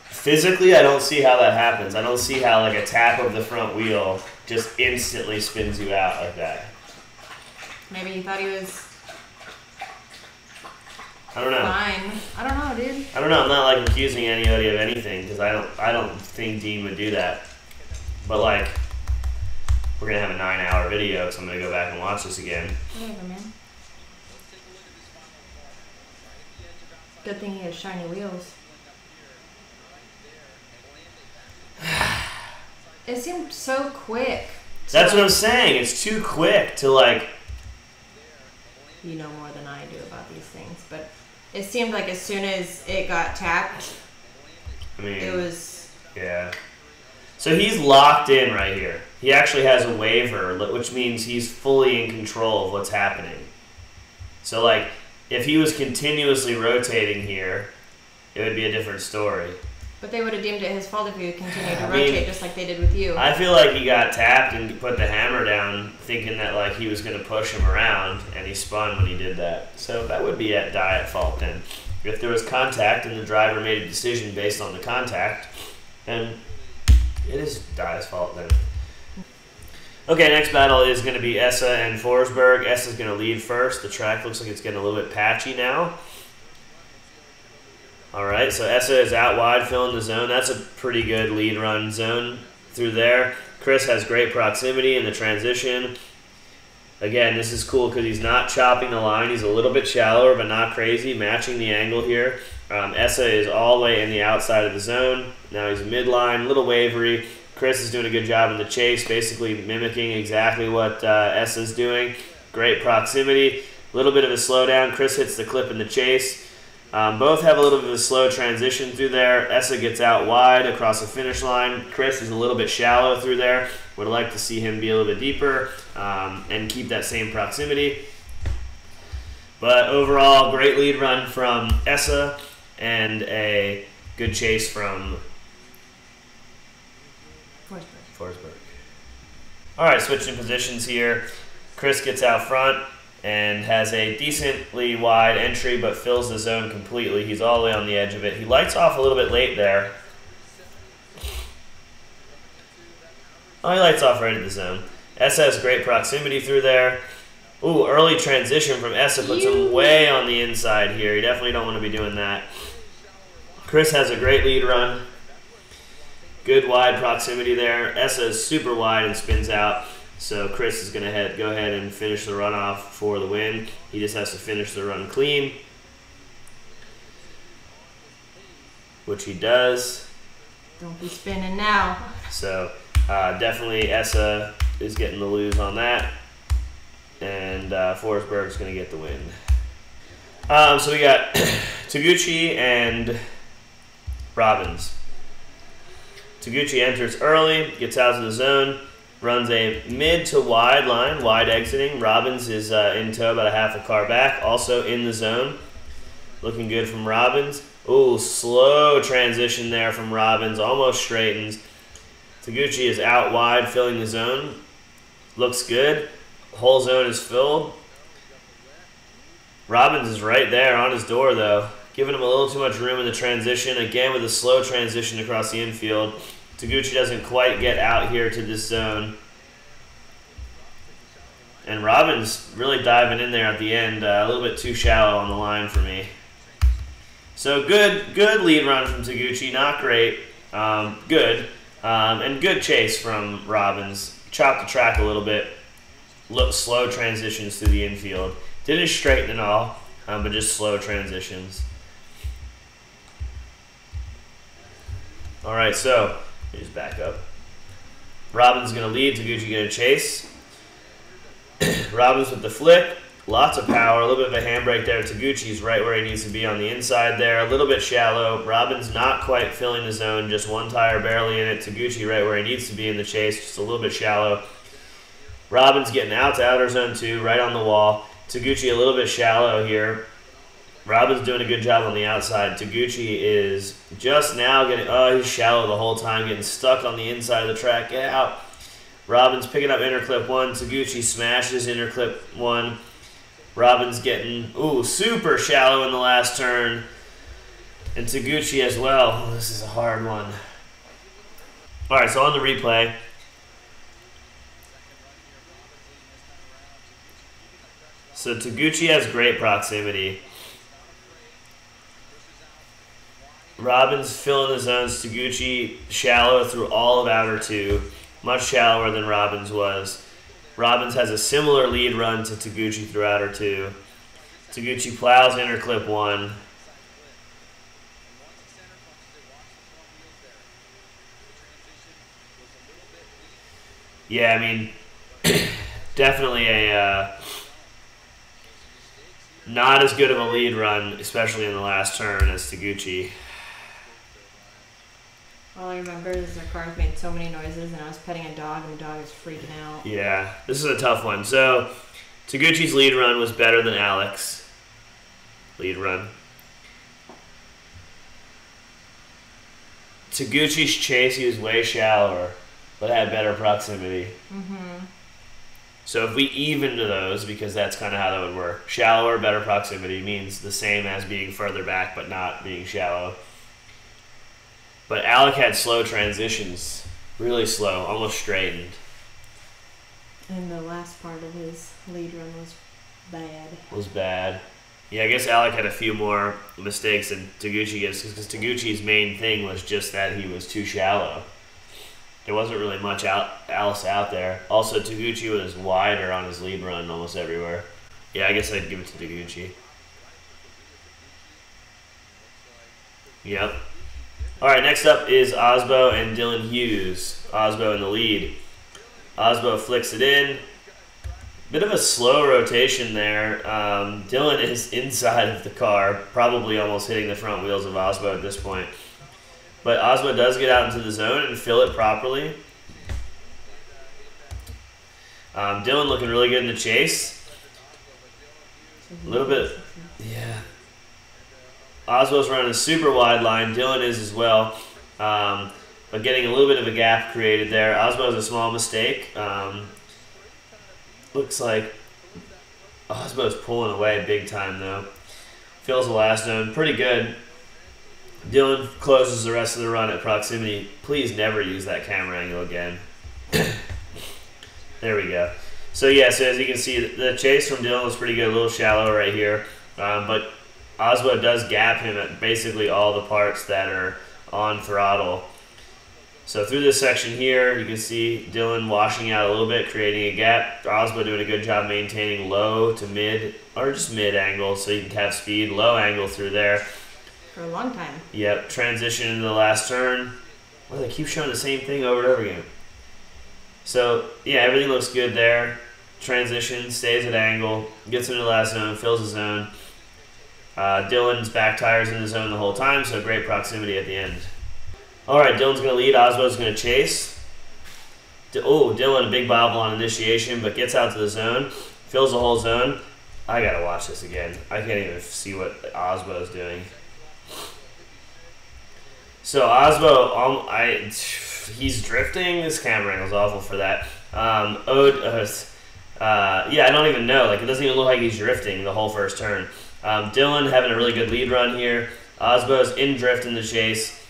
physically, I don't see how that happens. I don't see how like a tap of the front wheel just instantly spins you out like that. Maybe you thought he was. I don't know. Fine. I don't know, dude. I don't know. I'm not like accusing anybody of anything because I don't think Dean would do that. But like, we're gonna have a 9-hour video, so I'm gonna go back and watch this again. Whatever, man. Good thing he has shiny wheels. It seemed so quick. That's what I'm saying. It's too quick to like. You know more than I do about these things, but it seemed like as soon as it got tapped, I mean, it was. Yeah. So he's locked in right here. He actually has a waiver, which means he's fully in control of what's happening. So like, if he was continuously rotating here, it would be a different story. But they would have deemed it his fault if he continued to rotate just like they did with you. I feel like he got tapped and put the hammer down thinking that like he was going to push him around, and he spun when he did that. So that would be at Dye at fault then. If there was contact and the driver made a decision based on the contact, then it is Dye's fault then. Okay, next battle is going to be Essa and Forsberg. Essa's going to lead first. The track looks like it's getting a little bit patchy now. Alright, so Essa is out wide, filling the zone. That's a pretty good lead run zone through there. Chris has great proximity in the transition. Again, this is cool because he's not chopping the line. He's a little bit shallower, but not crazy, matching the angle here. Essa is all the way in the outside of the zone. Now he's midline, a little wavery. Chris is doing a good job in the chase, basically mimicking exactly what Essa's doing. Great proximity, a little bit of a slowdown. Chris hits the clip in the chase. Both have a little bit of a slow transition through there. Essa gets out wide across the finish line. Chris is a little bit shallow through there. Would like to see him be a little bit deeper and keep that same proximity. But overall, great lead run from Essa and a good chase from Forsberg. All right, switching positions here. Chris gets out front and has a decently wide entry, but fills the zone completely. He's all the way on the edge of it. He lights off a little bit late there. Oh, he lights off right at the zone. Essa has great proximity through there. Ooh, early transition from Essa puts him way on the inside here. You definitely don't want to be doing that. Chris has a great lead run. Good wide proximity there. Essa is super wide and spins out. So Chris is going to go ahead and finish the runoff for the win. He just has to finish the run clean, which he does. Don't be spinning now. So definitely Essa is getting the lose on that, and Forsberg's going to get the win. So we got Taguchi and Robbins. Taguchi enters early, gets out of the zone, runs a mid to wide line, wide exiting. Robbins is in tow, about a half a car back, also in the zone. Looking good from Robbins. Ooh, slow transition there from Robbins, almost straightens. Taguchi is out wide, filling the zone. Looks good. Whole zone is filled. Robbins is right there on his door, though, giving him a little too much room in the transition. Again, with a slow transition across the infield. Taguchi doesn't quite get out here to this zone. And Robbins really diving in there at the end, a little bit too shallow on the line for me. So good lead run from Taguchi, not great, good. And good chase from Robbins. Chopped the track a little bit. Slow transitions through the infield. Didn't straighten it all, but just slow transitions. All right, so let me just back up. Robbins going to lead, Taguchi going to chase. Robbins with the flip. Lots of power, a little bit of a handbrake there. Taguchi's right where he needs to be on the inside there. A little bit shallow. Robin's not quite filling the zone, just one tire barely in it. Taguchi right where he needs to be in the chase, just a little bit shallow. Robin's getting out to outer zone 2, right on the wall. Taguchi a little bit shallow here. Robin's doing a good job on the outside. Taguchi is just now getting, he's shallow the whole time, getting stuck on the inside of the track. Get out. Robin's picking up inner clip 1. Taguchi smashes inner clip 1. Robin's getting, super shallow in the last turn. And Taguchi as well. Oh, this is a hard one. All right, so on the replay. So Taguchi has great proximity. Robin's filling the zones. Taguchi shallow through all of outer 2. Much shallower than Robin's was. Robin's has a similar lead run to Taguchi through outer 2. Taguchi plows inner clip 1. Yeah, I mean, definitely a not as good of a lead run, especially in the last turn, as Taguchi. All I remember is the car made so many noises, and I was petting a dog, and the dog was freaking out. Yeah, this is a tough one. So, Taguchi's lead run was better than Alex's lead run. Taguchi's chase, he was way shallower, but had better proximity. Mm-hmm. So if we even to those, because that's kind of how that would work. Shallower, better proximity means the same as being further back, but not being shallow. But Alec had slow transitions, really slow, almost straightened. And the last part of his lead run was bad. Yeah, I guess Alec had a few more mistakes than Taguchi gets, because Taguchi's main thing was just that he was too shallow. There wasn't really much else out there. Also, Taguchi was wider on his lead run almost everywhere. Yeah, I guess I'd give it to Taguchi. Yep. All right, next up is Osbo and Dylan Hughes. Osbo in the lead. Osbo flicks it in. Bit of a slow rotation there. Dylan is inside of the car, probably almost hitting the front wheels of Osbo at this point. But Osbo does get out into the zone and fill it properly. Dylan looking really good in the chase. A little bit, yeah. Osbo's running a super wide line. Dylan is as well. But getting a little bit of a gap created there. Osbo has a small mistake. Looks like Osbo's pulling away big time though. Fills the last zone. Pretty good. Dylan closes the rest of the run at proximity. Please never use that camera angle again. There we go. So yeah, so as you can see, the chase from Dylan was pretty good. A little shallow right here. But Osbo does gap him at basically all the parts that are on throttle. So through this section here, you can see Dylan washing out a little bit, creating a gap. Osbo doing a good job maintaining low to mid, or just mid angle so you can have speed. Low angle through there. For a long time. Yep, transition into the last turn. Well, they keep showing the same thing over and over again. So, yeah, everything looks good there. Transition, stays at angle, gets into the last zone, fills the zone. Dylan's back tires in the zone the whole time, so great proximity at the end. All right, Dylan's going to lead. Osbo's going to chase. Dylan, a big bobble on initiation, but gets out to the zone, fills the whole zone. I got to watch this again. I can't even see what Osbo's doing. So Osbo, he's drifting. This camera angle's awful for that. Yeah, I don't even know. Like, it doesn't even look like he's drifting the whole first turn. Dylan having a really good lead run here. Osbo's in drift in the chase.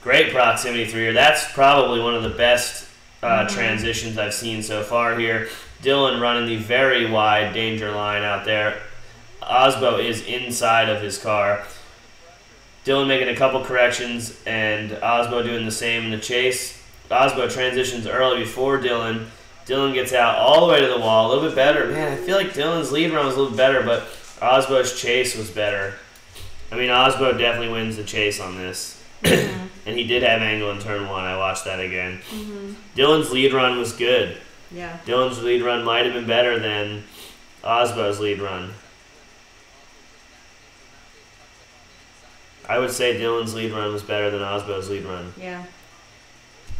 Great proximity through here. That's probably one of the best transitions I've seen so far here. Dylan running the very wide danger line out there. Osbo is inside of his car. Dylan making a couple corrections, and Osbo doing the same in the chase. Osbo transitions early before Dylan. Dylan gets out all the way to the wall. A little bit better. Man, I feel like Dylan's lead run was a little better, but Osbo's chase was better. I mean, Osbo definitely wins the chase on this. And he did have angle in turn 1. I watched that again. Dylan's lead run was good. Yeah. Dylan's lead run might have been better than Osbo's lead run. I would say Dylan's lead run was better than Osbo's lead run. Yeah.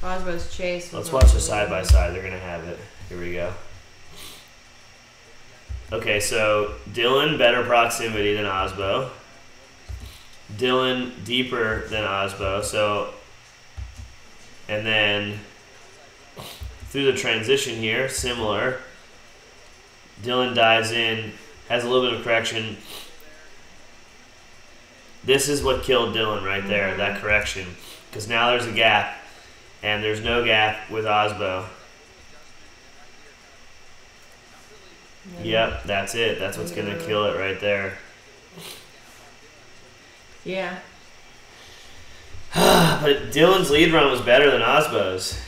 Osbo's chase. Let's watch the side by side. They're gonna have it. Here we go. Okay, so Dylan better proximity than Osbo. Dylan deeper than Osbo. So, and then through the transition here, similar. Dylan dives in, has a little bit of correction. This is what killed Dylan right there, that correction. Because now there's a gap, and there's no gap with Osbo. Yep, that's it. That's what's going to kill it right there. Yeah. But Dylan's lead run was better than Osbo's.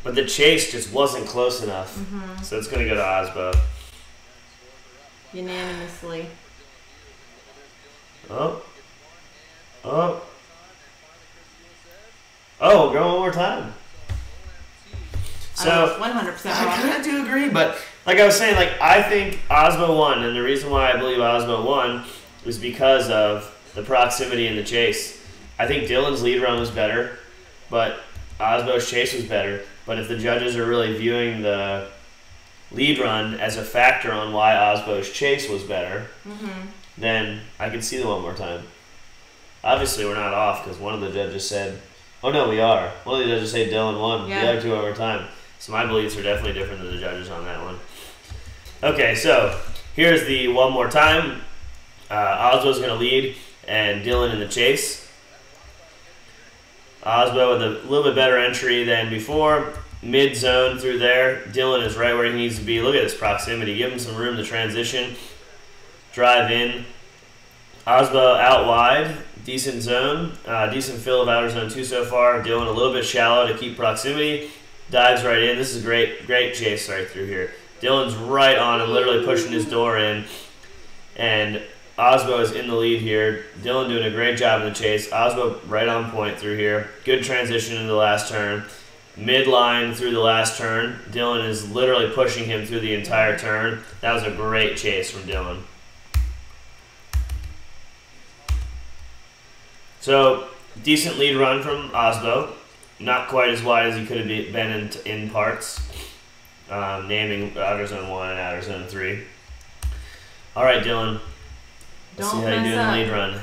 But the chase just wasn't close enough. So it's going to go to Osbo. Unanimously. Oh. Oh. Oh, go one more time. So, I was 100% wrong. I kind of do agree, but like I was saying, like I think Osbo won, and the reason why I believe Osbo won was because of the proximity in the chase. I think Dylan's lead run was better, but Osbo's chase was better. But if the judges are really viewing the lead run as a factor on why Osbo's chase was better, then I can see the one more time. Obviously, we're not off because one of the judges said, oh no, we are. One of the judges said Dylan won. Yeah. The other two one more time. So my beliefs are definitely different than the judges on that one. Okay, so here's the one more time. Osbo's going to lead and Dylan in the chase. Osbo with a little bit better entry than before. Mid-zone through there. Dylan is right where he needs to be. Look at this proximity. Give him some room to transition. Drive in. Osbo out wide. Decent zone. Decent fill of outer zone 2 so far. Dylan a little bit shallow to keep proximity. Dives right in. This is a great chase right through here. Dylan's right on him, literally pushing his door in. And Osbo is in the lead here. Dylan doing a great job in the chase. Osbo right on point through here. Good transition into the last turn. Midline through the last turn. Dylan is literally pushing him through the entire turn. That was a great chase from Dylan. So, decent lead run from Osbo. Not quite as wide as he could have been in parts. Naming outer zone 1 and outer zone 3. All right, Dylan. Let's see how you do in the lead run.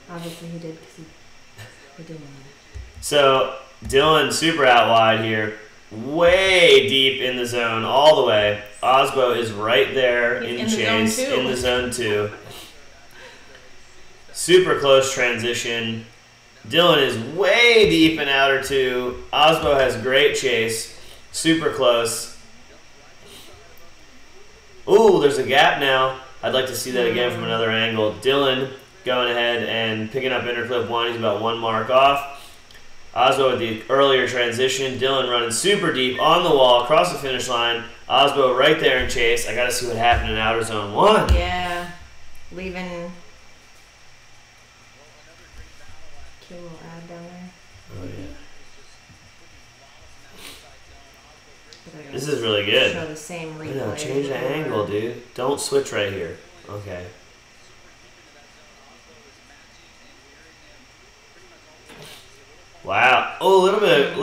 Obviously he did because he didn't. So, Dylan super out wide here. Way deep in the zone, all the way. Osbo is right there in chase, in the zone 2. Super close transition. Dylan is way deep in outer 2. Osbo has great chase. Super close. Ooh, there's a gap now. I'd like to see that again from another angle. Dylan going ahead and picking up interclip 1. He's about 1 mark off. Osbo with the earlier transition. Dylan running super deep on the wall, across the finish line. Osbo right there in chase. I got to see what happened in outer zone 1. Yeah. Leaving... Cute little ad down there. Oh, yeah. This is really good. Show the same replay. No, change the angle, dude. Don't switch right here. Okay. Wow. Oh, a little bit.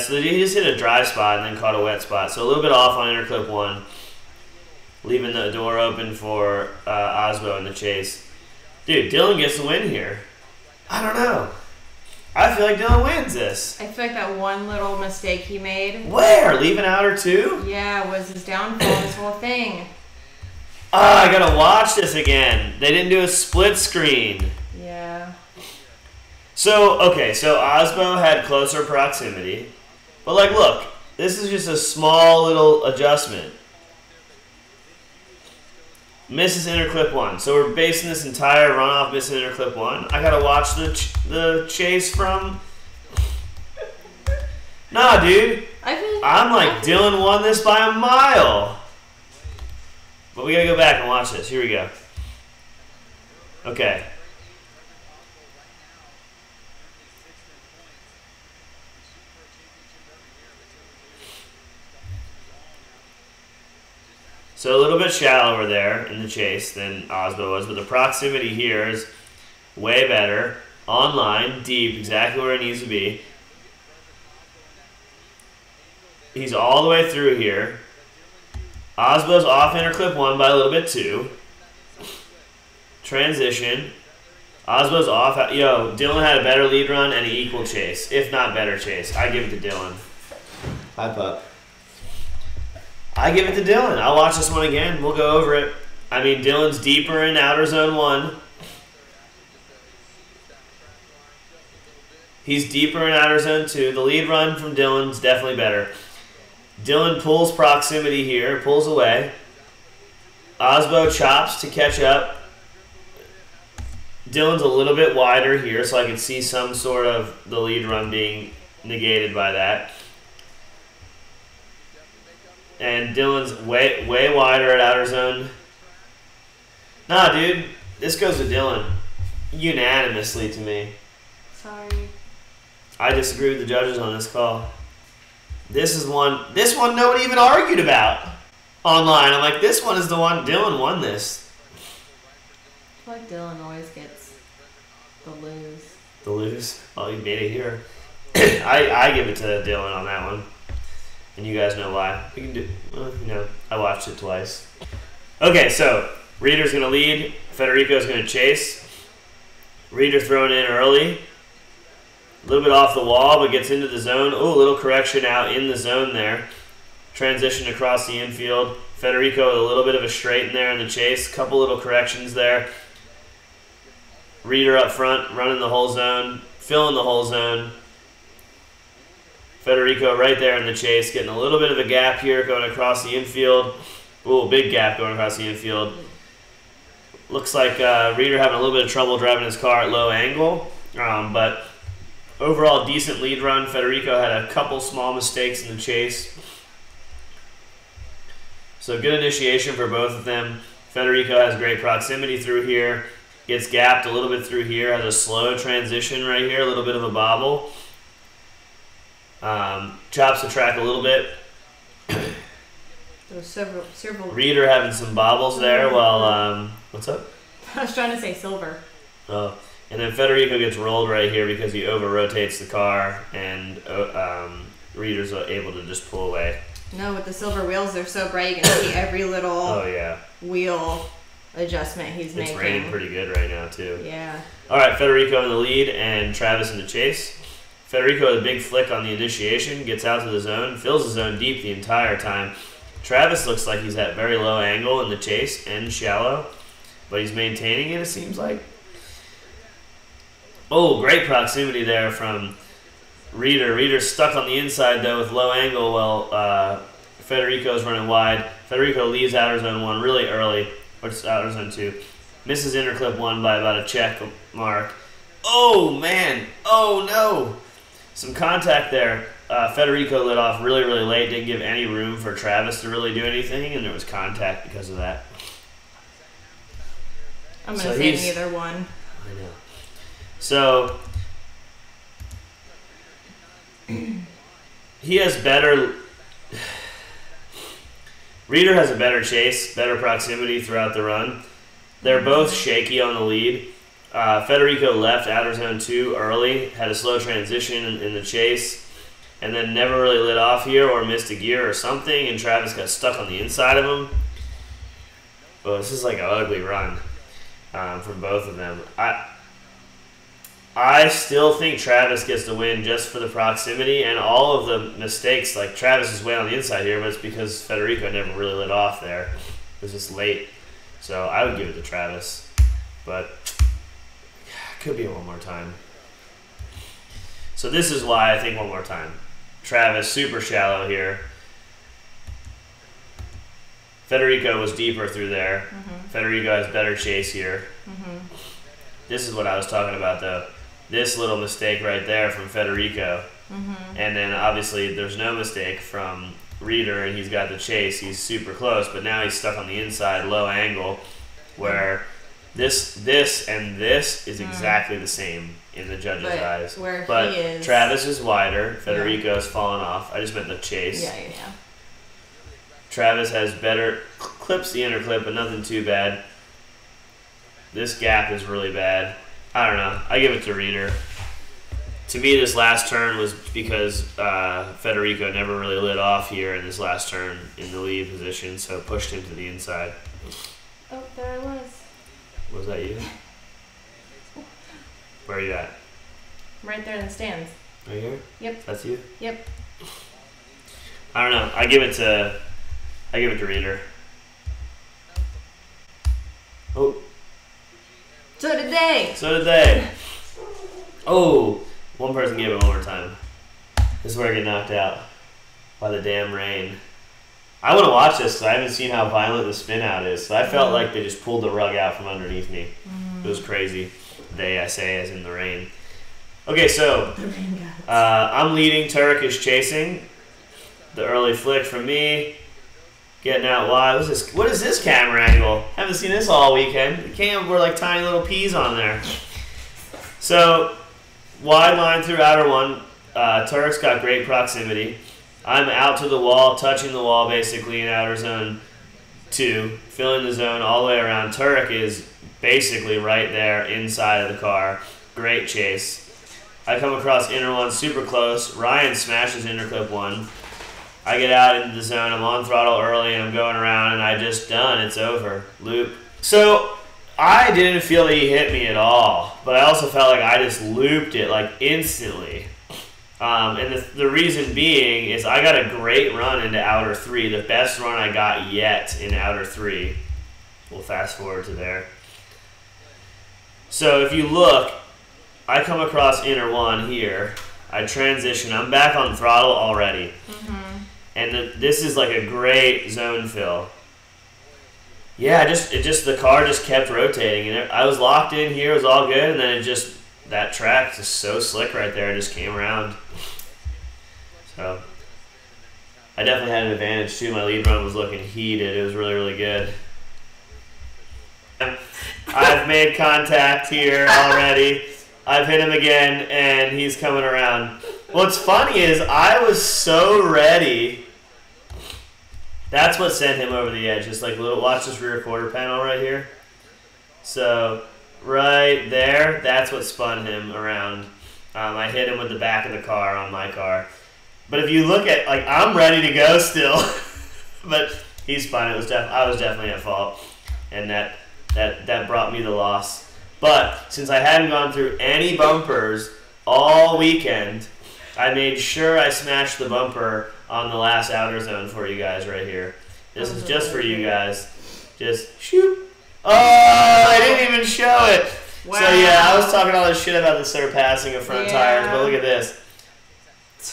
So he just hit a dry spot and then caught a wet spot. So a little bit off on interclip 1. Leaving the door open for Osbo in the chase. Dude, Dylan gets the win here. I don't know. I feel like Dylan wins this. I feel like that one little mistake he made. Where? Leaving outer 2? Yeah, was his downfall, this whole thing. I gotta watch this again. They didn't do a split screen. Yeah. So, okay, so Osbo had closer proximity. But, like, look, this is just a small little adjustment. Misses interclip 1. So we're basing this entire runoff missing interclip 1. I gotta watch the chase from... Nah, dude. I'm like, Dylan won this by a mile. But we gotta go back and watch this. Here we go. Okay. So a little bit shallower there in the chase than Osbo was, but the proximity here is way better. On line, deep, exactly where it needs to be. He's all the way through here. Osbo's off interclip 1 by a little bit 2. Transition. Osbo's off. Yo, Dylan had a better lead run and an equal chase, if not better chase. I give it to Dylan. Hi, pup. I give it to Dylan. I'll watch this one again. We'll go over it. I mean, Dylan's deeper in outer zone 1. He's deeper in outer zone 2. The lead run from Dylan's definitely better. Dylan pulls proximity here, pulls away. Osbo chops to catch up. Dylan's a little bit wider here, so I can see some sort of the lead run being negated by that. And Dylan's way wider at outer zone. Nah, dude. This goes to Dylan. Unanimously to me. Sorry. I disagree with the judges on this call. This one nobody even argued about online. I'm like, this one is the one. Dylan won this. I feel like Dylan always gets the lose. The lose? Oh, you made it here. I give it to Dylan on that one. And you guys know why. We can do, I watched it twice. Okay, so Reader's going to lead. Federico's going to chase. Reader throwing in early. A little bit off the wall, but gets into the zone. Oh, a little correction out in the zone there. Transition across the infield. Federico with a little bit of a straight in there in the chase. Couple little corrections there. Reader up front, running the whole zone. Filling the whole zone. Federico right there in the chase, getting a little bit of a gap here going across the infield. Ooh, big gap going across the infield. Looks like Reader having a little bit of trouble driving his car at low angle, but overall decent lead run. Federico had a couple small mistakes in the chase. So good initiation for both of them. Federico has great proximity through here. Gets gapped a little bit through here. Has a slow transition right here, a little bit of a bobble. Chops the track a little bit. There's several. Reader having some bobbles there while, what's up? I was trying to say silver. Oh, and then Federico gets rolled right here because he over-rotates the car, and Reader's able to just pull away. No, with the silver wheels, they're so bright you can see every little wheel adjustment he's making. It's raining pretty good right now, too. Yeah. All right, Federico in the lead and Travis in the chase. Federico with a big flick on the initiation, gets out to the zone, fills the zone deep the entire time. Travis looks like he's at very low angle in the chase and shallow, but he's maintaining it, it seems like. Oh, great proximity there from Reader. Reader's stuck on the inside, though, with low angle while Federico's running wide. Federico leaves outer zone 1 really early, or outer zone 2. Misses interclip 1 by about a check mark. Oh, man. Oh, no. Some contact there. Federico lit off really, really late. Didn't give any room for Travis to really do anything, and there was contact because of that. I'm going to say neither one. I know. So, he has better... Reader has a better chase, better proximity throughout the run. They're both shaky on the lead. Federico left outer zone 2 early, had a slow transition in the chase, and then never really lit off here or missed a gear or something, and Travis got stuck on the inside of him. Well, this is like an ugly run from both of them. I still think Travis gets the win just for the proximity and all of the mistakes. Like, Travis is way on the inside here, but it's because Federico never really lit off there. It was just late. So I would give it to Travis, but could be one more time. So this is why I think one more time. Travis, super shallow here. Federico was deeper through there. Federico has better chase here. This is what I was talking about, though. This little mistake right there from Federico. And then obviously there's no mistake from Reader, and he's got the chase. He's super close, but now he's stuck on the inside, low angle, where this and this is exactly the same in the judge's eyes. But he is, Travis is wider. Federico's fallen off. I just meant the chase. Yeah. Travis has clips the inner clip, but nothing too bad. This gap is really bad. I don't know. I give it to Reader. To me, this last turn was because Federico never really lit off here in this last turn in the lead position, so pushed him to the inside. Oh, there I was. Was that you? Where are you at? I'm right there in the stands. Right here? Yep. That's you? Yep. I don't know. I give it to Reader. Oh. So did they. So did they. Oh. One person gave it overtime. This is where I get knocked out by the damn rain. I want to watch this because I haven't seen how violent the spin out is. So I felt like they just pulled the rug out from underneath me. It was crazy. They, I say, as in the rain. Okay, so I'm leading. Turk is chasing. The early flick from me. Getting out wide. What is this camera angle? Haven't seen this all weekend. The cam were like tiny little peas on there. So wide line through outer one. Turk's got great proximity. I'm out to the wall, touching the wall basically in outer zone 2, filling the zone all the way around. Turk is basically right there inside of the car. Great chase. I come across inner one super close. Ryan smashes inner clip 1. I get out into the zone. I'm on throttle early and I'm going around and I just done. It's over. Loop. So I didn't feel that he hit me at all, but I also felt like I just looped it like instantly. And the reason being is I got a great run into outer 3, the best run I got yet in outer 3. We'll fast forward to there. So if you look, I come across inner 1 here. I transition. I'm back on throttle already. And this is like a great zone fill. Yeah, the car just kept rotating, and I was locked in here. It was all good, and then that track is so slick right there. It just came around. So I definitely had an advantage too. My lead run was looking heated. It was really, really good. I've made contact here already. I've hit him again, and he's coming around. What's funny is I was so ready. That's what sent him over the edge. Just like watch this rear quarter panel right here. So right there, that's what spun him around. I hit him with the back of the car on my car. But if you look at, like, I'm ready to go still, but he spun. I was definitely at fault, and that brought me the loss. But since I hadn't gone through any bumpers all weekend, I made sure I smashed the bumper on the last outer zone for you guys right here. This is just for you guys. Just shoot. Oh, I didn't even show it. Wow. So yeah, I was talking all this shit about the surpassing of front tires, but look at this.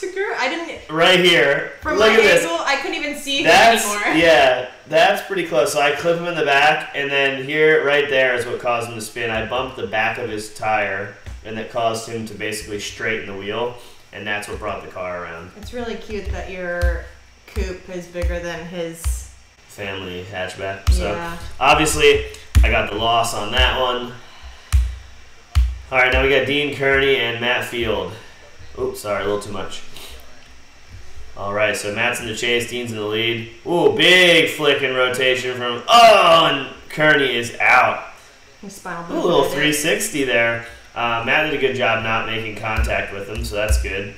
I didn't. Right here. From my angle, I couldn't even see him anymore. Yeah, that's pretty close. So I clip him in the back, and then here, right there, is what caused him to spin. I bumped the back of his tire, and that caused him to basically straighten the wheel, and that's what brought the car around. It's really cute that your coupe is bigger than his family hatchback. So obviously, I got the loss on that one. All right, now we got Dean Kearney and Matt Field. Oops, sorry, a little too much. All right, so Matt's in the chase, Dean's in the lead. Ooh, big flick and rotation from, and Kearney is out. Ooh, a little 360 there. Matt did a good job not making contact with him, so that's good.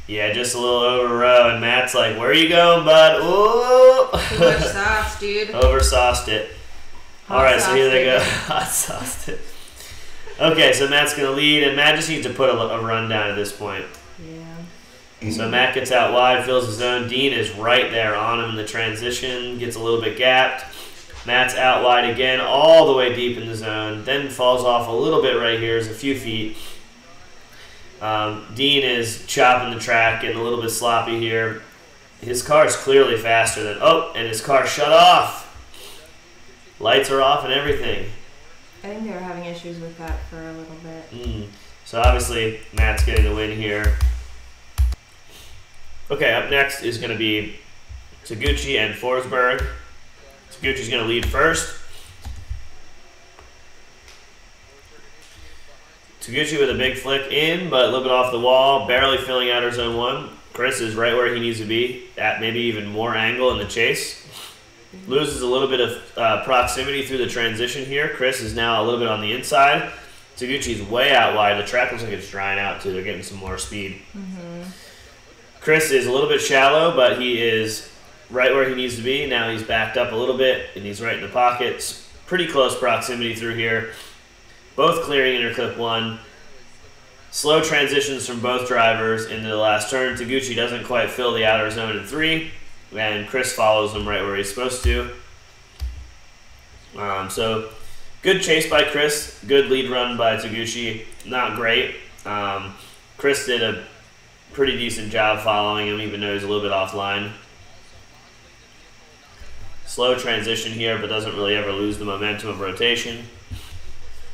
Yeah, just a little over row, and Matt's like, where are you going, bud? Ooh. Too much sauce, dude. Over-sauced it. All right, so here they go. Hot sauced it. Okay, so Matt's going to lead, and Matt just needs to put a run down at this point. Yeah. So Matt gets out wide, fills his zone. Dean is right there on him in the transition, gets a little bit gapped. Matt's out wide again, all the way deep in the zone, then falls off a little bit right here, is a few feet. Dean is chopping the track, getting a little bit sloppy here. His car is clearly faster than, and his car shut off. Lights are off and everything. I think they were having issues with that for a little bit. So obviously, Matt's getting the win here. Okay, up next is going to be Taguchi and Forsberg. Taguchi's going to lead first. Taguchi with a big flick in, but a little bit off the wall, barely filling outer zone 1. Chris is right where he needs to be, at maybe even more angle in the chase. Loses a little bit of proximity through the transition here. Chris is now a little bit on the inside. Taguchi's way out wide. The track looks like it's drying out too. They're getting some more speed. Chris is a little bit shallow, but he is right where he needs to be. Now he's backed up a little bit, and he's right in the pockets. Pretty close proximity through here. Both clearing inner clip 1. Slow transitions from both drivers into the last turn. Taguchi doesn't quite fill the outer zone in 3, and Chris follows him right where he's supposed to. So good chase by Chris. Good lead run by Taguchi. Not great. Chris did a pretty decent job following him, even though he's a little bit offline. Slow transition here, but doesn't really ever lose the momentum of rotation.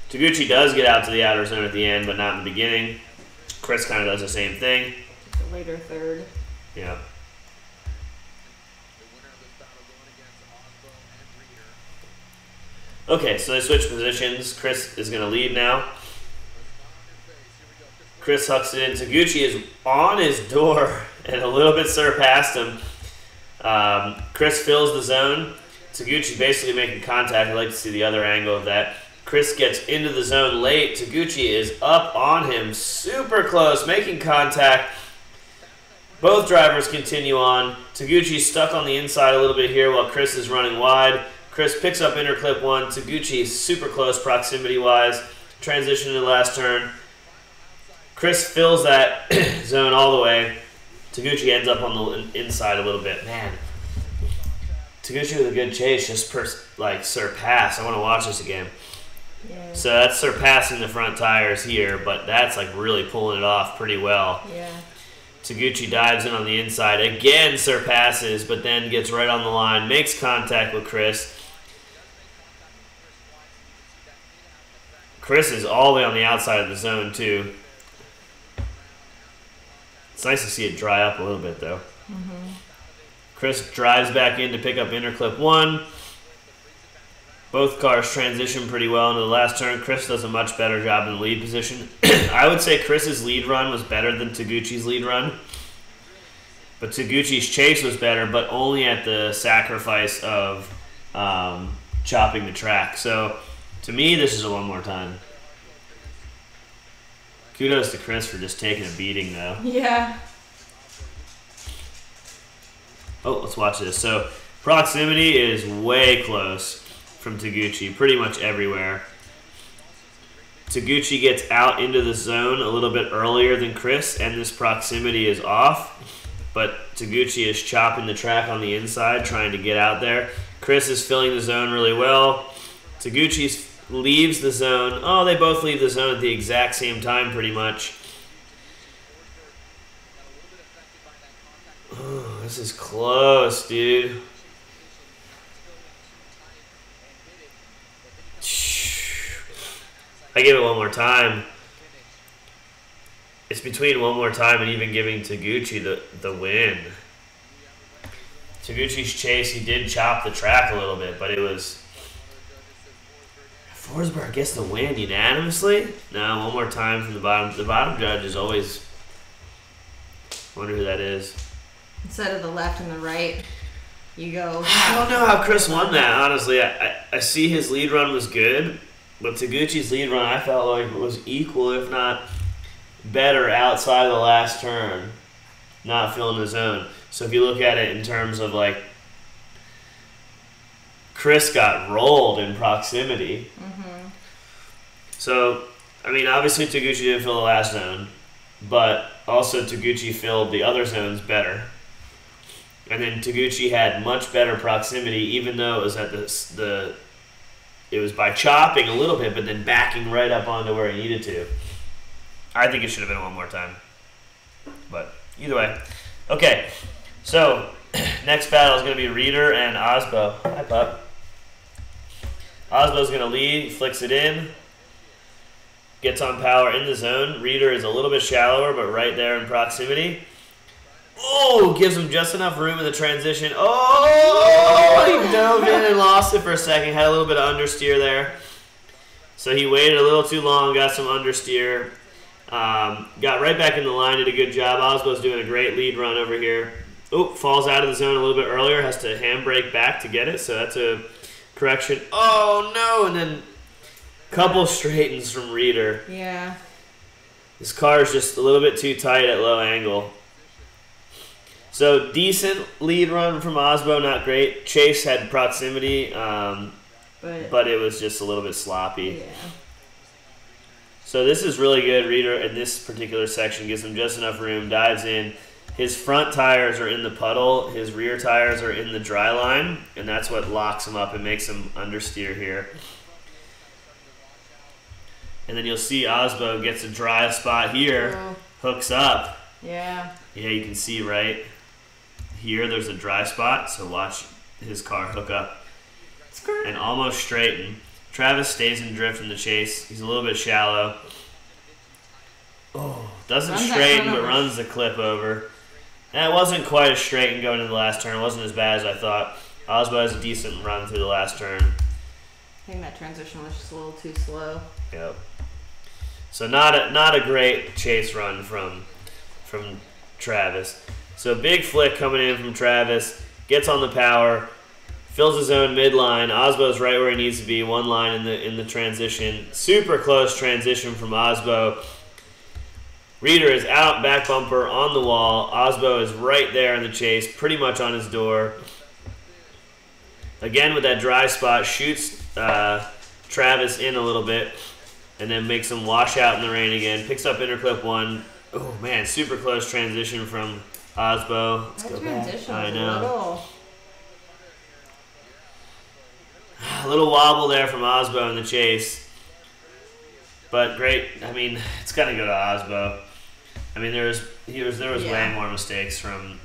Taguchi does get out to the outer zone at the end, but not in the beginning. Chris kind of does the same thing. The later third. Yeah. Okay, so they switch positions. Chris is going to lead now. Chris hucks it in. Taguchi is on his door and a little bit surpassed him. Chris fills the zone. Taguchi basically making contact. I'd like to see the other angle of that. Chris gets into the zone late. Taguchi is up on him, super close, making contact. Both drivers continue on. Taguchi's stuck on the inside a little bit here while Chris is running wide. Chris picks up inner clip 1. Taguchi is super close proximity-wise. Transition to the last turn. Chris fills that zone all the way. Taguchi ends up on the inside a little bit. Man, Taguchi with a good chase, just surpass. I want to watch this again. Yeah. So that's surpassing the front tires here, but that's like really pulling it off pretty well. Yeah. Taguchi dives in on the inside, again surpasses, but then gets right on the line, makes contact with Chris. Chris is all the way on the outside of the zone too. It's nice to see it dry up a little bit though. Chris drives back in to pick up inner clip 1. Both cars transition pretty well into the last turn. Chris does a much better job in the lead position. I would say Chris's lead run was better than Taguchi's lead run. But Taguchi's chase was better, but only at the sacrifice of chopping the track. So, to me, this is a one more time. Kudos to Chris for just taking a beating, though. Yeah. Oh, let's watch this. So, proximity is way close from Taguchi, pretty much everywhere. Taguchi gets out into the zone a little bit earlier than Chris, and this proximity is off. But Taguchi is chopping the track on the inside, trying to get out there. Chris is filling the zone really well. Taguchi leaves the zone. Oh, they both leave the zone at the exact same time, pretty much. Oh, this is close, dude. I give it one more time. It's between one more time and even giving Taguchi the win. Taguchi's chase, he did chop the track a little bit, but it was... Forsberg gets the win unanimously? No, one more time from the bottom. The bottom judge is always... I wonder who that is. Instead of the left and the right, you go... I don't know how Chris won that, honestly. I see his lead run was good, but Taguchi's lead run I felt like was equal, if not better, outside of the last turn, not filling the zone. So if you look at it in terms of like, Chris got rolled in proximity. So, I mean, obviously Taguchi didn't fill the last zone, but also Taguchi filled the other zones better. And then Taguchi had much better proximity, even though it was at it was by chopping a little bit, but then backing right up onto where he needed to. I think it should have been one more time. But either way. Okay, so next battle is going to be Reader and Osbo. Hi, pup. Osbo's going to lead, flicks it in, gets on power in the zone. Reader is a little bit shallower, but right there in proximity. Oh, gives him just enough room in the transition. Oh, he dove in and lost it for a second. Had a little bit of understeer there. So he waited a little too long, got some understeer. Got right back in the line, did a good job. Osbo's doing a great lead run over here. Oh, falls out of the zone a little bit earlier, has to handbrake back to get it, so that's a correction. Oh, no, and then couple straightens from Reader. Yeah. This car is just a little bit too tight at low angle. So, decent lead run from Osbo, not great. Chase had proximity, but it was just a little bit sloppy. Yeah. So this is really good. Reader in this particular section gives him just enough room, dives in. His front tires are in the puddle. His rear tires are in the dry line, and that's what locks him up and makes him understeer here. And then you'll see Osbo gets a dry spot here, hooks up. Yeah. Yeah, you can see right here there's a dry spot, so watch his car hook up and almost straighten. Travis stays in drift in the chase. He's a little bit shallow. Oh, doesn't straighten, but runs the clip over. And it wasn't quite as straightened going into the last turn. It wasn't as bad as I thought. Osbo has a decent run through the last turn. I think that transition was just a little too slow. Yep. So not a great chase run from Travis. So big flick coming in from Travis. Gets on the power. Fills his own midline. Osbo's right where he needs to be. One line in the transition. Super close transition from Osbo. Reader is out, back bumper on the wall. Osbo is right there in the chase, pretty much on his door. Again with that dry spot, shoots Travis in a little bit, and then makes him wash out in the rain again. Picks up interclip 1. Oh man, super close transition from Osbo. Let's go back. I know. A little wobble there from Osbo in the chase. But great. I mean, it's got to go to Osbo. I mean, there was way more mistakes from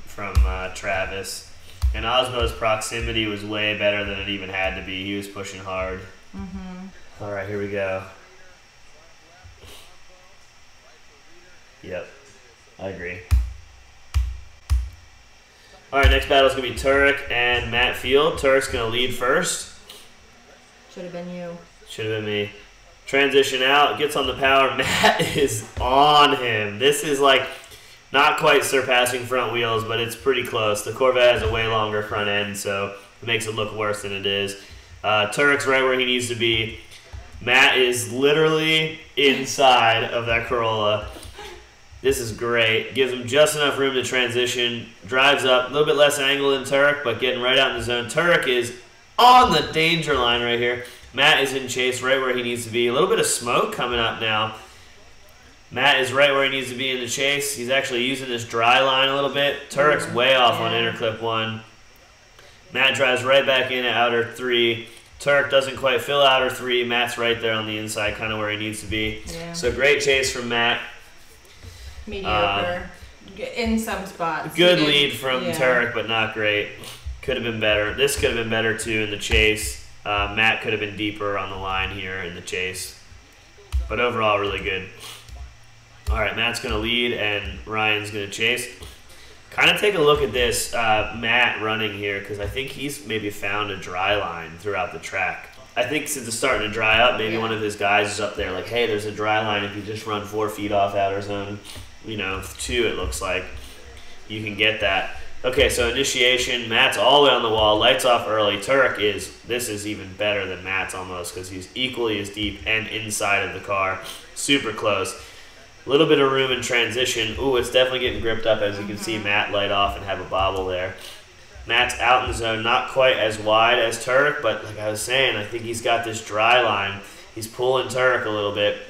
Travis. And Osbo's proximity was way better than it even had to be. He was pushing hard. Mm-hmm. All right, here we go. Yep, I agree. All right, next battle is going to be Turek and Matt Field. Turek's going to lead first. Should have been you. Should have been me. Transition out, gets on the power. Matt is on him. This is like not quite surpassing front wheels, but it's pretty close. The Corvette has a way longer front end, so it makes it look worse than it is. Turek's right where he needs to be. Matt is literally inside of that Corolla. This is great. Gives him just enough room to transition. Drives up, a little bit less angle than Turek, but getting right out in the zone. Turek is on the danger line right here. Matt is in chase right where he needs to be. A little bit of smoke coming up now. Matt is right where he needs to be in the chase. He's actually using this dry line a little bit. Turek's way off on interclip 1. Matt drives right back in at outer 3. Turek doesn't quite fill outer 3. Matt's right there on the inside, kind of where he needs to be. Yeah. So great chase from Matt. Mediocre in some spots. Good lead from Turek, but not great. Could have been better. This could have been better too in the chase. Matt could have been deeper on the line here in the chase. But overall, really good. All right, Matt's going to lead and Ryan's going to chase. Kind of take a look at this Matt running here, because I think he's maybe found a dry line throughout the track. I think since it's starting to dry up, maybe one of his guys is up there like, hey, there's a dry line. If you just run 4 feet off outer zone, 2 it looks like, you can get that. Okay, so initiation, Matt's all the way on the wall, lights off early. Turek this is even better than Matt's almost, because he's equally as deep and inside of the car. Super close. A little bit of room in transition. Ooh, it's definitely getting gripped up, as you can see Matt light off and have a bobble there. Matt's out in the zone, not quite as wide as Turek, but like I was saying, I think he's got this dry line. He's pulling Turek a little bit.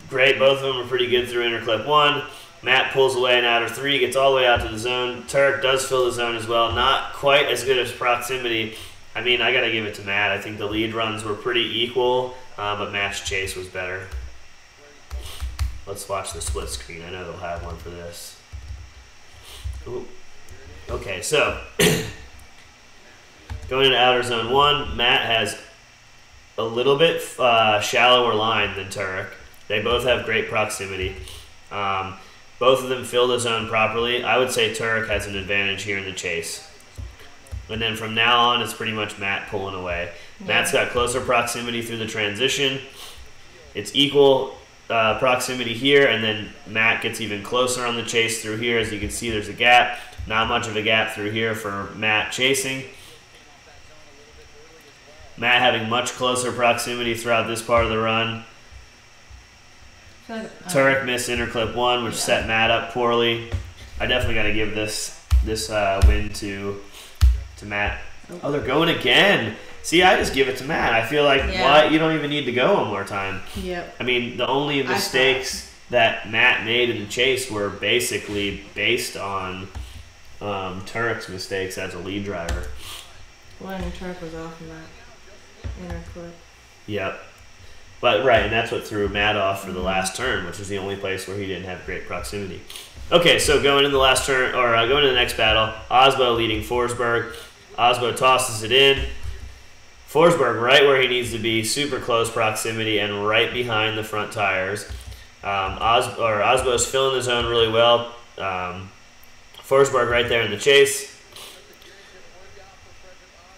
Great, both of them are pretty good through interclip 1. Matt pulls away in outer 3, gets all the way out to the zone. Turek does fill the zone as well. Not quite as good as proximity. I mean, I got to give it to Matt. I think the lead runs were pretty equal, but Matt's chase was better. Let's watch the split screen. I know they'll have one for this. Ooh. Okay, so going into outer zone 1, Matt has a little bit shallower line than Turek. They both have great proximity. Both of them fill the zone properly. I would say Turek has an advantage here in the chase. And then from now on, it's pretty much Matt pulling away. Yeah. Matt's got closer proximity through the transition. It's equal proximity here, and then Matt gets even closer on the chase through here. As you can see, there's a gap. Not much of a gap through here for Matt chasing. Matt having much closer proximity throughout this part of the run. Turek missed interclip 1, which set Matt up poorly. I definitely got to give this win to Matt. Oh, they're going again. See, I just give it to Matt. I feel like, what? You don't even need to go one more time. Yep. I mean, the only mistakes that Matt made in the chase were basically based on Turek's mistakes as a lead driver. When Turek was off in that interclip. Yep. But, right, and that's what threw Matt off for the last turn, which was the only place where he didn't have great proximity. Okay, so going in the last turn, or going to the next battle, Osbo leading Forsberg. Osbo tosses it in. Forsberg right where he needs to be, super close proximity, and right behind the front tires. Osbo's filling the zone really well. Forsberg right there in the chase.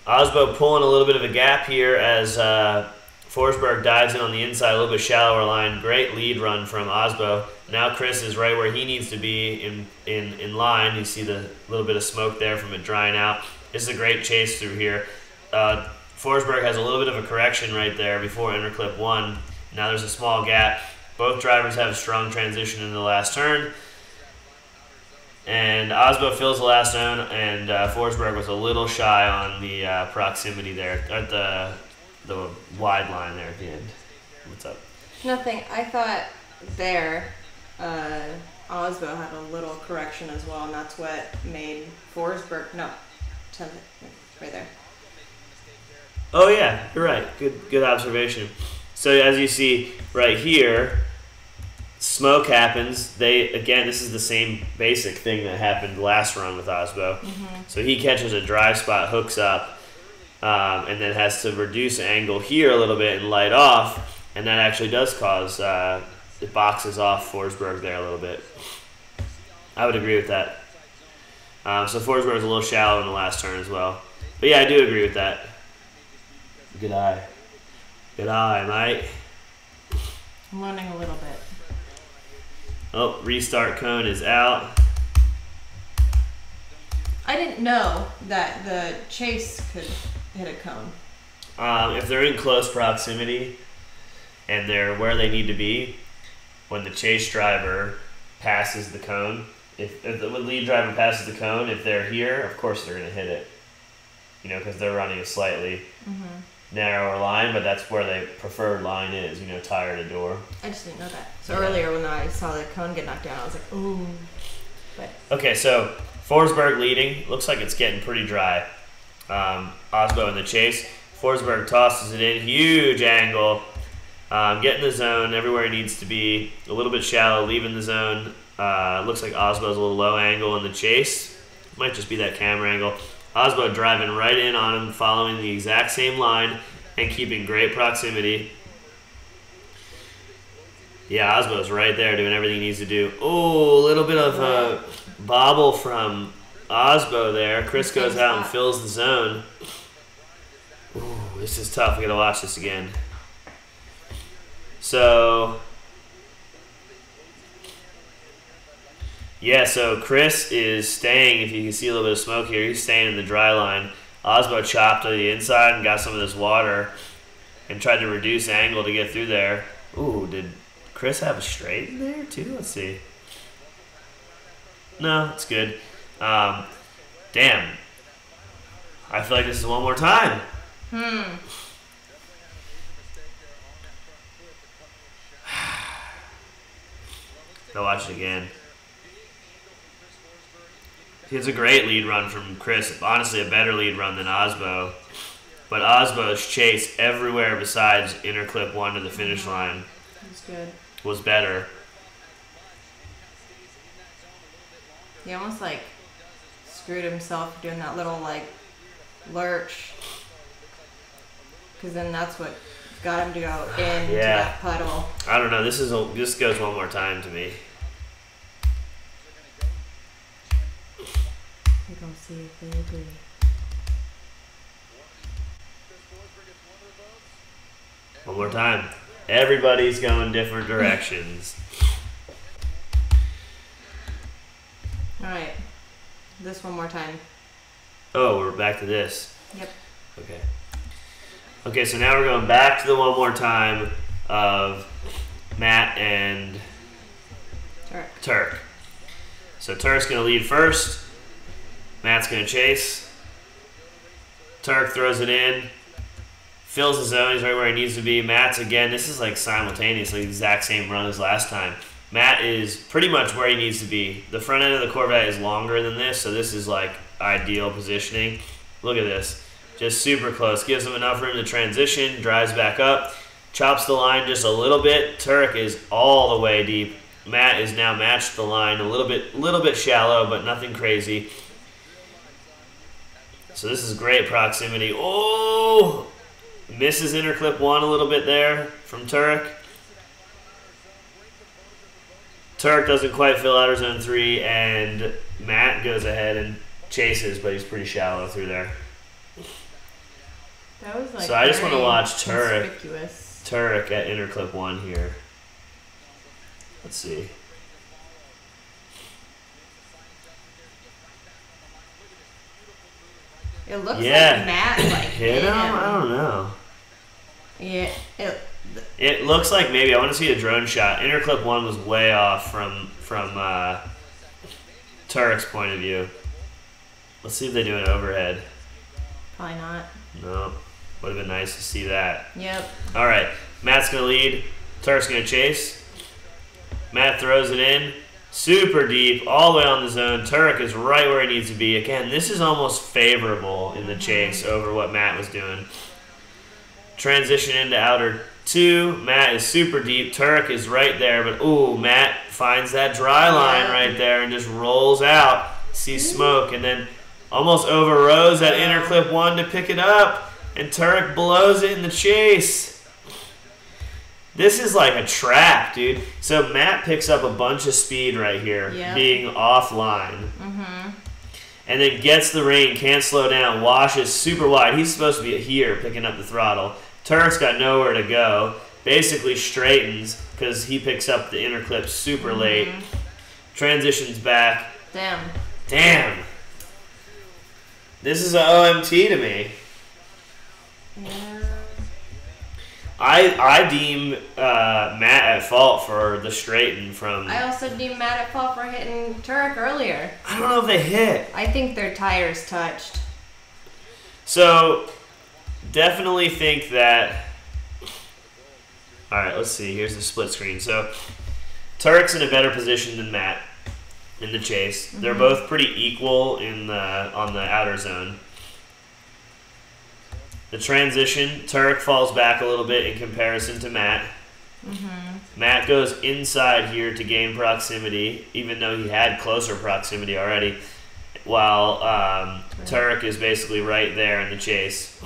Osbo pulling a little bit of a gap here as Forsberg dives in on the inside, a little bit shallower line. Great lead run from Osbo. Now Chris is right where he needs to be in line. You see the little bit of smoke there from it drying out. This is a great chase through here. Forsberg has a little bit of a correction right there before interclip 1. Now there's a small gap. Both drivers have a strong transition in the last turn. And Osbo fills the last zone, and Forsberg was a little shy on the proximity there, at the wide line there at the end. What's up? Nothing. I thought there, Osbo had a little correction as well, and that's what made Forsberg, right there. Oh yeah, you're right. Good observation. So as you see right here, smoke happens. This is the same basic thing that happened last run with Osbo. So he catches a dry spot, hooks up, and then has to reduce angle here a little bit and light off, and that actually does cause it boxes off Forsberg there a little bit. I would agree with that. So Forsberg was a little shallow in the last turn as well. But yeah, I do agree with that. Good eye. Good eye, mate. I'm learning a little bit. Oh, restart cone is out. I didn't know that the chase could hit a cone. If they're in close proximity and they're where they need to be, when the chase driver passes the cone, if the lead driver passes the cone, if they're here, of course they're going to hit it. You know, because they're running a slightly narrower line, but that's where the preferred line is, you know, tire to door. I just didn't know that. So earlier when I saw the cone get knocked down, I was like, ooh. But okay, so Forsberg leading. Looks like it's getting pretty dry. Osbo in the chase. Forsberg tosses it in. Huge angle. Getting the zone everywhere he needs to be. A little bit shallow, leaving the zone. Looks like Osbo's a little low angle in the chase. Might just be that camera angle. Osbo driving right in on him, following the exact same line and keeping great proximity. Yeah, Osbo's right there doing everything he needs to do. Oh, a little bit of a bobble from Osbo there. Chris goes out and fills the zone. Ooh, this is tough. We gotta watch this again. So, yeah, so Chris is staying, if you can see a little bit of smoke here, he's staying in the dry line. Osbo chopped to the inside and got some of this water and tried to reduce angle to get through there. Ooh, did Chris have a straight in there too? Let's see. No, it's good. Damn. I feel like this is one more time. I'll watch it again. It's a great lead run from Chris. Honestly, a better lead run than Osbo. But Osbo's chase everywhere besides interclip 1 to the finish line was better. He almost like screwed himself doing that little like lurch. Because then that's what got him to go into that puddle. I don't know. This goes one more time to me. We're gonna see if they agree. One more time. Everybody's going different directions. All right. This one more time. Oh, we're back to this. Yep. Okay. Okay, so now we're going back to the one more time of Matt and Turk. So Turk's going to lead first. Matt's going to chase. Turk throws it in. Fills the zone. He's right where he needs to be. Matt's, again, this is like simultaneously the exact same run as last time. Matt is pretty much where he needs to be. The front end of the Corvette is longer than this, so this is like ideal positioning. Look at this. Just super close. Gives him enough room to transition. Drives back up. Chops the line just a little bit. Turk is all the way deep. Matt is now matched the line a little bit shallow, but nothing crazy. So this is great proximity. Oh! Misses interclip 1 a little bit there from Turk. Turk doesn't quite fill outer zone 3, and Matt goes ahead and chases, but he's pretty shallow through there. That was like so I just want to watch Turk at interclip 1 here. Let's see. It looks like Matt hit him. I don't know. Yeah. It looks like maybe I want to see a drone shot. Interclip 1 was way off from Turk's point of view. Let's see if they do an overhead. Probably not. No. Would have been nice to see that. Yep. All right. Matt's going to lead. Turk's going to chase. Matt throws it in. Super deep. All the way on the zone. Turk is right where he needs to be. Again, this is almost favorable in the chase over what Matt was doing. Transition into outer 2. Matt is super deep. Turk is right there. But, ooh, Matt finds that dry line right there and just rolls out. See smoke. And then almost overrows that interclip 1 to pick it up. And Turk blows it in the chase. This is like a trap, dude. So Matt picks up a bunch of speed right here, being offline. And then gets the rain, can't slow down, washes super wide. He's supposed to be here picking up the throttle. Turk's got nowhere to go. Basically straightens because he picks up the interclip super late. Transitions back. Damn. This is an OMT to me. Yeah. I deem Matt at fault for the straighten from... I also deem Matt at fault for hitting Turk earlier. I don't know if they hit. I think their tires touched. So, definitely think that... Alright, let's see. Here's the split screen. So, Turk's in a better position than Matt in the chase. They're both pretty equal on the outer zone. The transition, Turk falls back a little bit in comparison to Matt. Matt goes inside here to gain proximity, even though he had closer proximity already, while Turk is basically right there in the chase.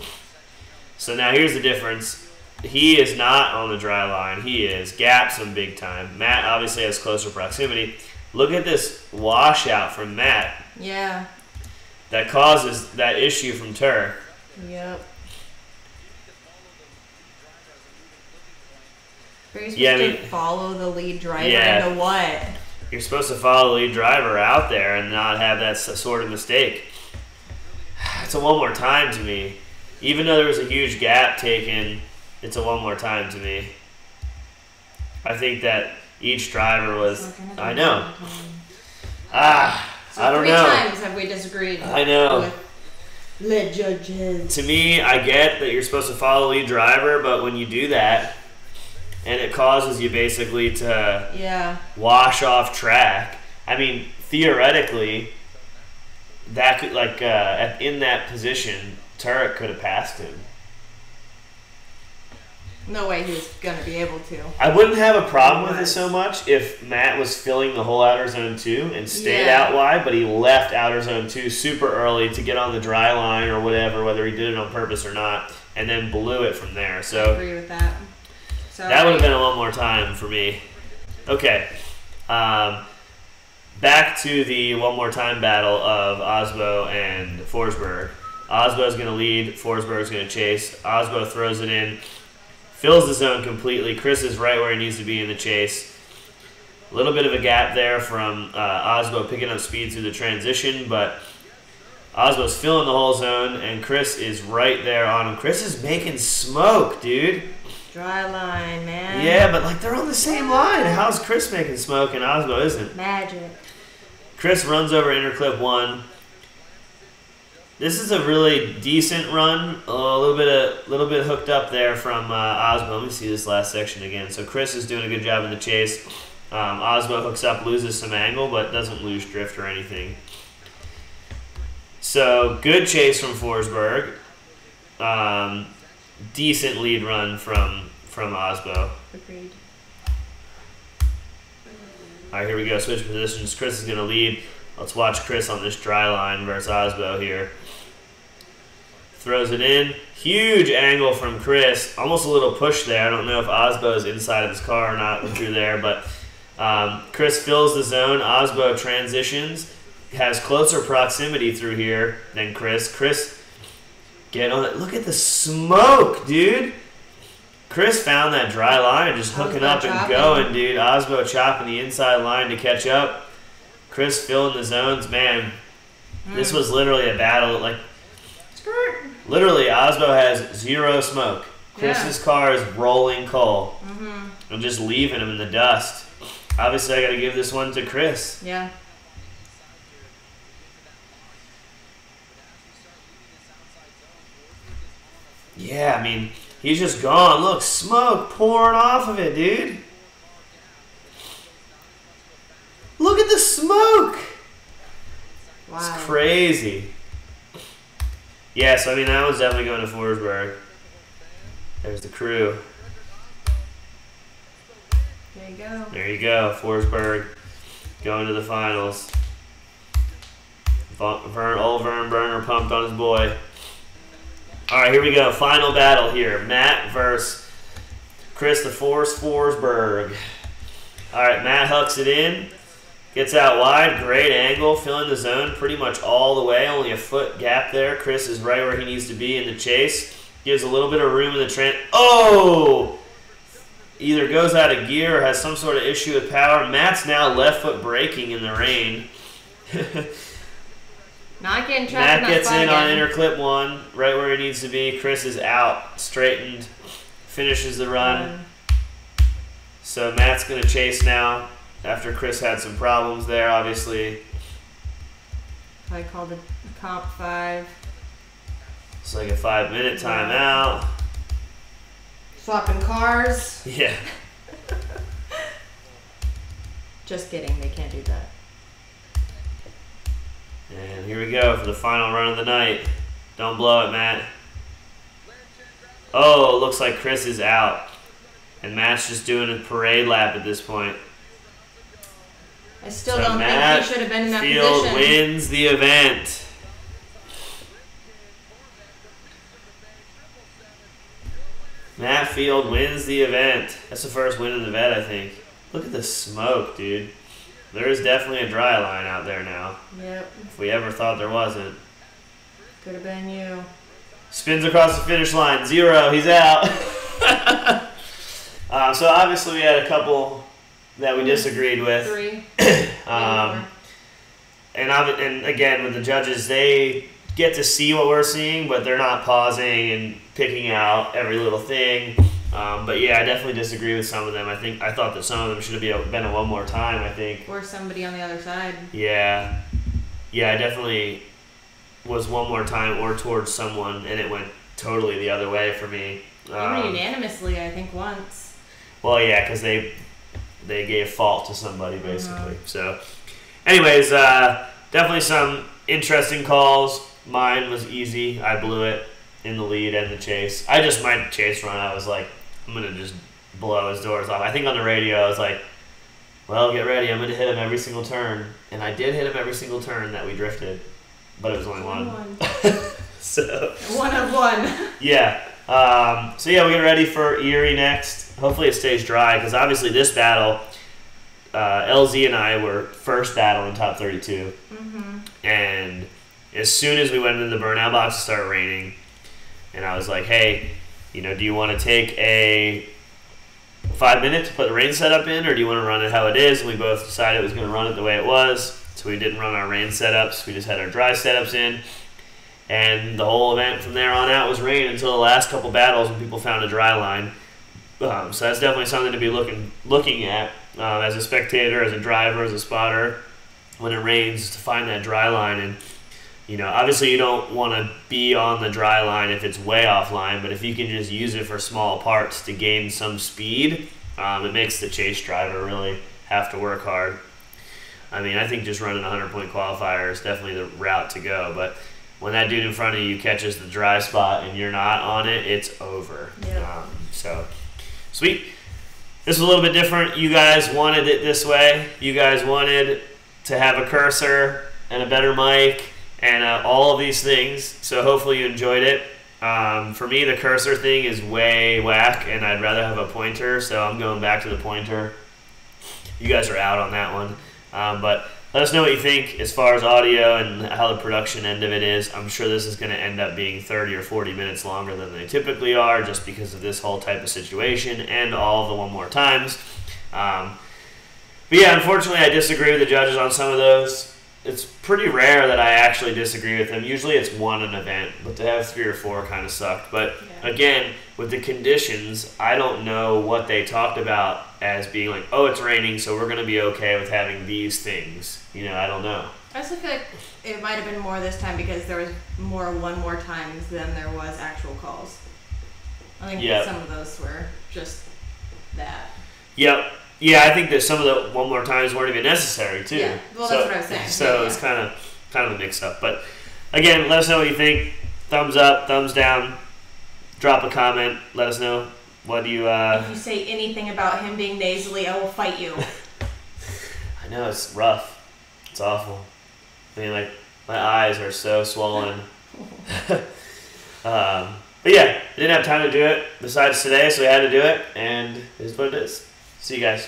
So now here's the difference. He is not on the dry line. He is. Gaps him big time. Matt obviously has closer proximity. Look at this washout from Matt. Yeah. That causes that issue from Turk. Yep. You're supposed to follow the lead driver into what? You're supposed to follow the lead driver out there and not have that sort of mistake. It's a one more time to me. Even though there was a huge gap taken, it's a one more time to me. I think that each driver was... I know. I don't know. 3 times have we disagreed. I know. With the judges. To me, I get that you're supposed to follow the lead driver, but when you do that... And it causes you basically to wash off track. I mean, theoretically, that could in that position, Turk could have passed him. No way he was gonna be able to. I wouldn't have a problem with it so much if Matt was filling the whole outer zone 2 and stayed out wide, but he left outer zone 2 super early to get on the dry line or whatever, whether he did it on purpose or not, and then blew it from there. So I agree with that. That would have been a one more time for me. Okay. Back to the one more time battle of Osbo and Forsberg. Osbo's going to lead. Forsberg's going to chase. Osbo throws it in. Fills the zone completely. Chris is right where he needs to be in the chase. A little bit of a gap there from Osbo picking up speed through the transition, but Osbo's filling the whole zone, and Chris is right there on him. Chris is making smoke, dude. Dry line, man. Yeah, but like they're on the same line. How's Chris making smoke and Osbo isn't? Magic. Chris runs over interclip 1. This is a really decent run. A little bit hooked up there from Osbo. Let me see this last section again. So Chris is doing a good job in the chase. Osbo hooks up, loses some angle, but doesn't lose drift or anything. So good chase from Forsberg. Decent lead run from Osbo. Agreed. All right, here we go. Switch positions. Chris is going to lead. Let's watch Chris on this dry line versus Osbo here. Throws it in. Huge angle from Chris. Almost a little push there. I don't know if Osbo is inside of his car or not through there, but Chris fills the zone. Osbo transitions. Has closer proximity through here than Chris. Chris, get on it. Look at the smoke, dude. Chris found that dry line, just hooking up and going, dude. Osbo chopping the inside line to catch up. Chris filling the zones. Man, this was literally a battle. Like, literally, Osbo has zero smoke. Chris's car is rolling coal. And just leaving him in the dust. Obviously, I got to give this one to Chris. Yeah. Yeah, I mean, he's just gone. Look, smoke pouring off of it, dude. Look at the smoke. Wow. It's crazy. Yeah, so I mean, that one's definitely going to Forsberg. There's the crew. There you go. There you go, Forsberg going to the finals. Old Vern Burner pumped on his boy. All right, here we go. Final battle here. Matt versus Chris the Force Forsberg. All right, Matt hucks it in. Gets out wide. Great angle. Filling the zone pretty much all the way. Only a foot gap there. Chris is right where he needs to be in the chase. Gives a little bit of room in the Oh! Either goes out of gear or has some sort of issue with power. Matt's now left foot braking in the rain. Not getting trapped. Matt gets in on interclip 1, right where he needs to be. Chris is out, straightened, finishes the run. So Matt's going to chase now after Chris had some problems there, obviously. I called it comp 5. It's like a 5-minute timeout. Swapping cars. Yeah. Just kidding, they can't do that. And here we go for the final run of the night. Don't blow it, Matt. Oh, it looks like Chris is out. And Matt's just doing a parade lap at this point. I still don't think he should have been in that Field position. wins the event. Matt Field wins the event. That's the first win of the event, I think. Look at the smoke, dude. There is definitely a dry line out there now. Yep. If we ever thought there wasn't. Could have been you. Spins across the finish line. 0. He's out. So obviously we had a couple that we disagreed with. 3. And again, with the judges, they get to see what we're seeing, but they're not pausing and picking out every little thing. But yeah, I definitely disagree with some of them. I thought that some of them should have been a one more time, I think. Or somebody on the other side. Yeah. Yeah, I definitely was one more time or towards someone, and it went totally the other way for me. Even unanimously, I think, once. Well, yeah, because they gave fault to somebody, basically. So, anyways, definitely some interesting calls. Mine was easy. I blew it in the lead and the chase. My chase run, I was like, I'm going to just blow his doors off. I think on the radio, I was like, well, get ready. I'm going to hit him every single turn. And I did hit him every single turn that we drifted. But it was only one. So 1 of 1. Yeah. So yeah, we get ready for Erie next. Hopefully it stays dry, because obviously this battle, LZ and I were first battle in top 32. And as soon as we went into the burnout box, it started raining. And I was like, hey, You know, do you want to take a 5 minutes to put the rain setup in, or do you want to run it how it is? And we both decided it was going to run it the way it was, so we didn't run our rain setups. We just had our dry setups in, and the whole event from there on out was rain until the last couple battles when people found a dry line. So that's definitely something to be looking at as a spectator, as a driver, as a spotter, when it rains, to find that dry line. And you know, obviously you don't want to be on the dry line if it's way offline, but if you can just use it for small parts to gain some speed, it makes the chase driver really have to work hard. I mean, I think just running a 100-point qualifier is definitely the route to go, but when that dude in front of you catches the dry spot and you're not on it, it's over. Yeah. So, sweet. This was a little bit different. You guys wanted it this way. You guys wanted to have a cursor and a better mic and all of these things, so hopefully you enjoyed it. For me, the cursor thing is way whack, and I'd rather have a pointer, so I'm going back to the pointer. You guys are out on that one. But let us know what you think as far as audio and how the production end of it is. I'm sure this is going to end up being 30 or 40 minutes longer than they typically are, just because of this whole type of situation and all of the one more times. But yeah, unfortunately, I disagree with the judges on some of those. It's pretty rare that I actually disagree with them. Usually it's one an event, but to have 3 or 4 kind of sucked. But again, with the conditions, I don't know what they talked about as being like, oh, it's raining, so we're going to be okay with having these things. You know, I don't know. I also feel like it might have been more this time because there was more one more times than there was actual calls. I think some of those were just that. Yep. Yeah, I think that some of the one more times weren't even necessary too. Yeah, well, that's what I was saying. So it's kind of a mix-up. But again, let us know what you think. Thumbs up, thumbs down. Drop a comment. Let us know what do you. If you say anything about him being nasally, I will fight you. I know, it's rough. It's awful. I mean, like, my eyes are so swollen. But yeah, I didn't have time to do it besides today, so we had to do it, and it is what it is. See you guys.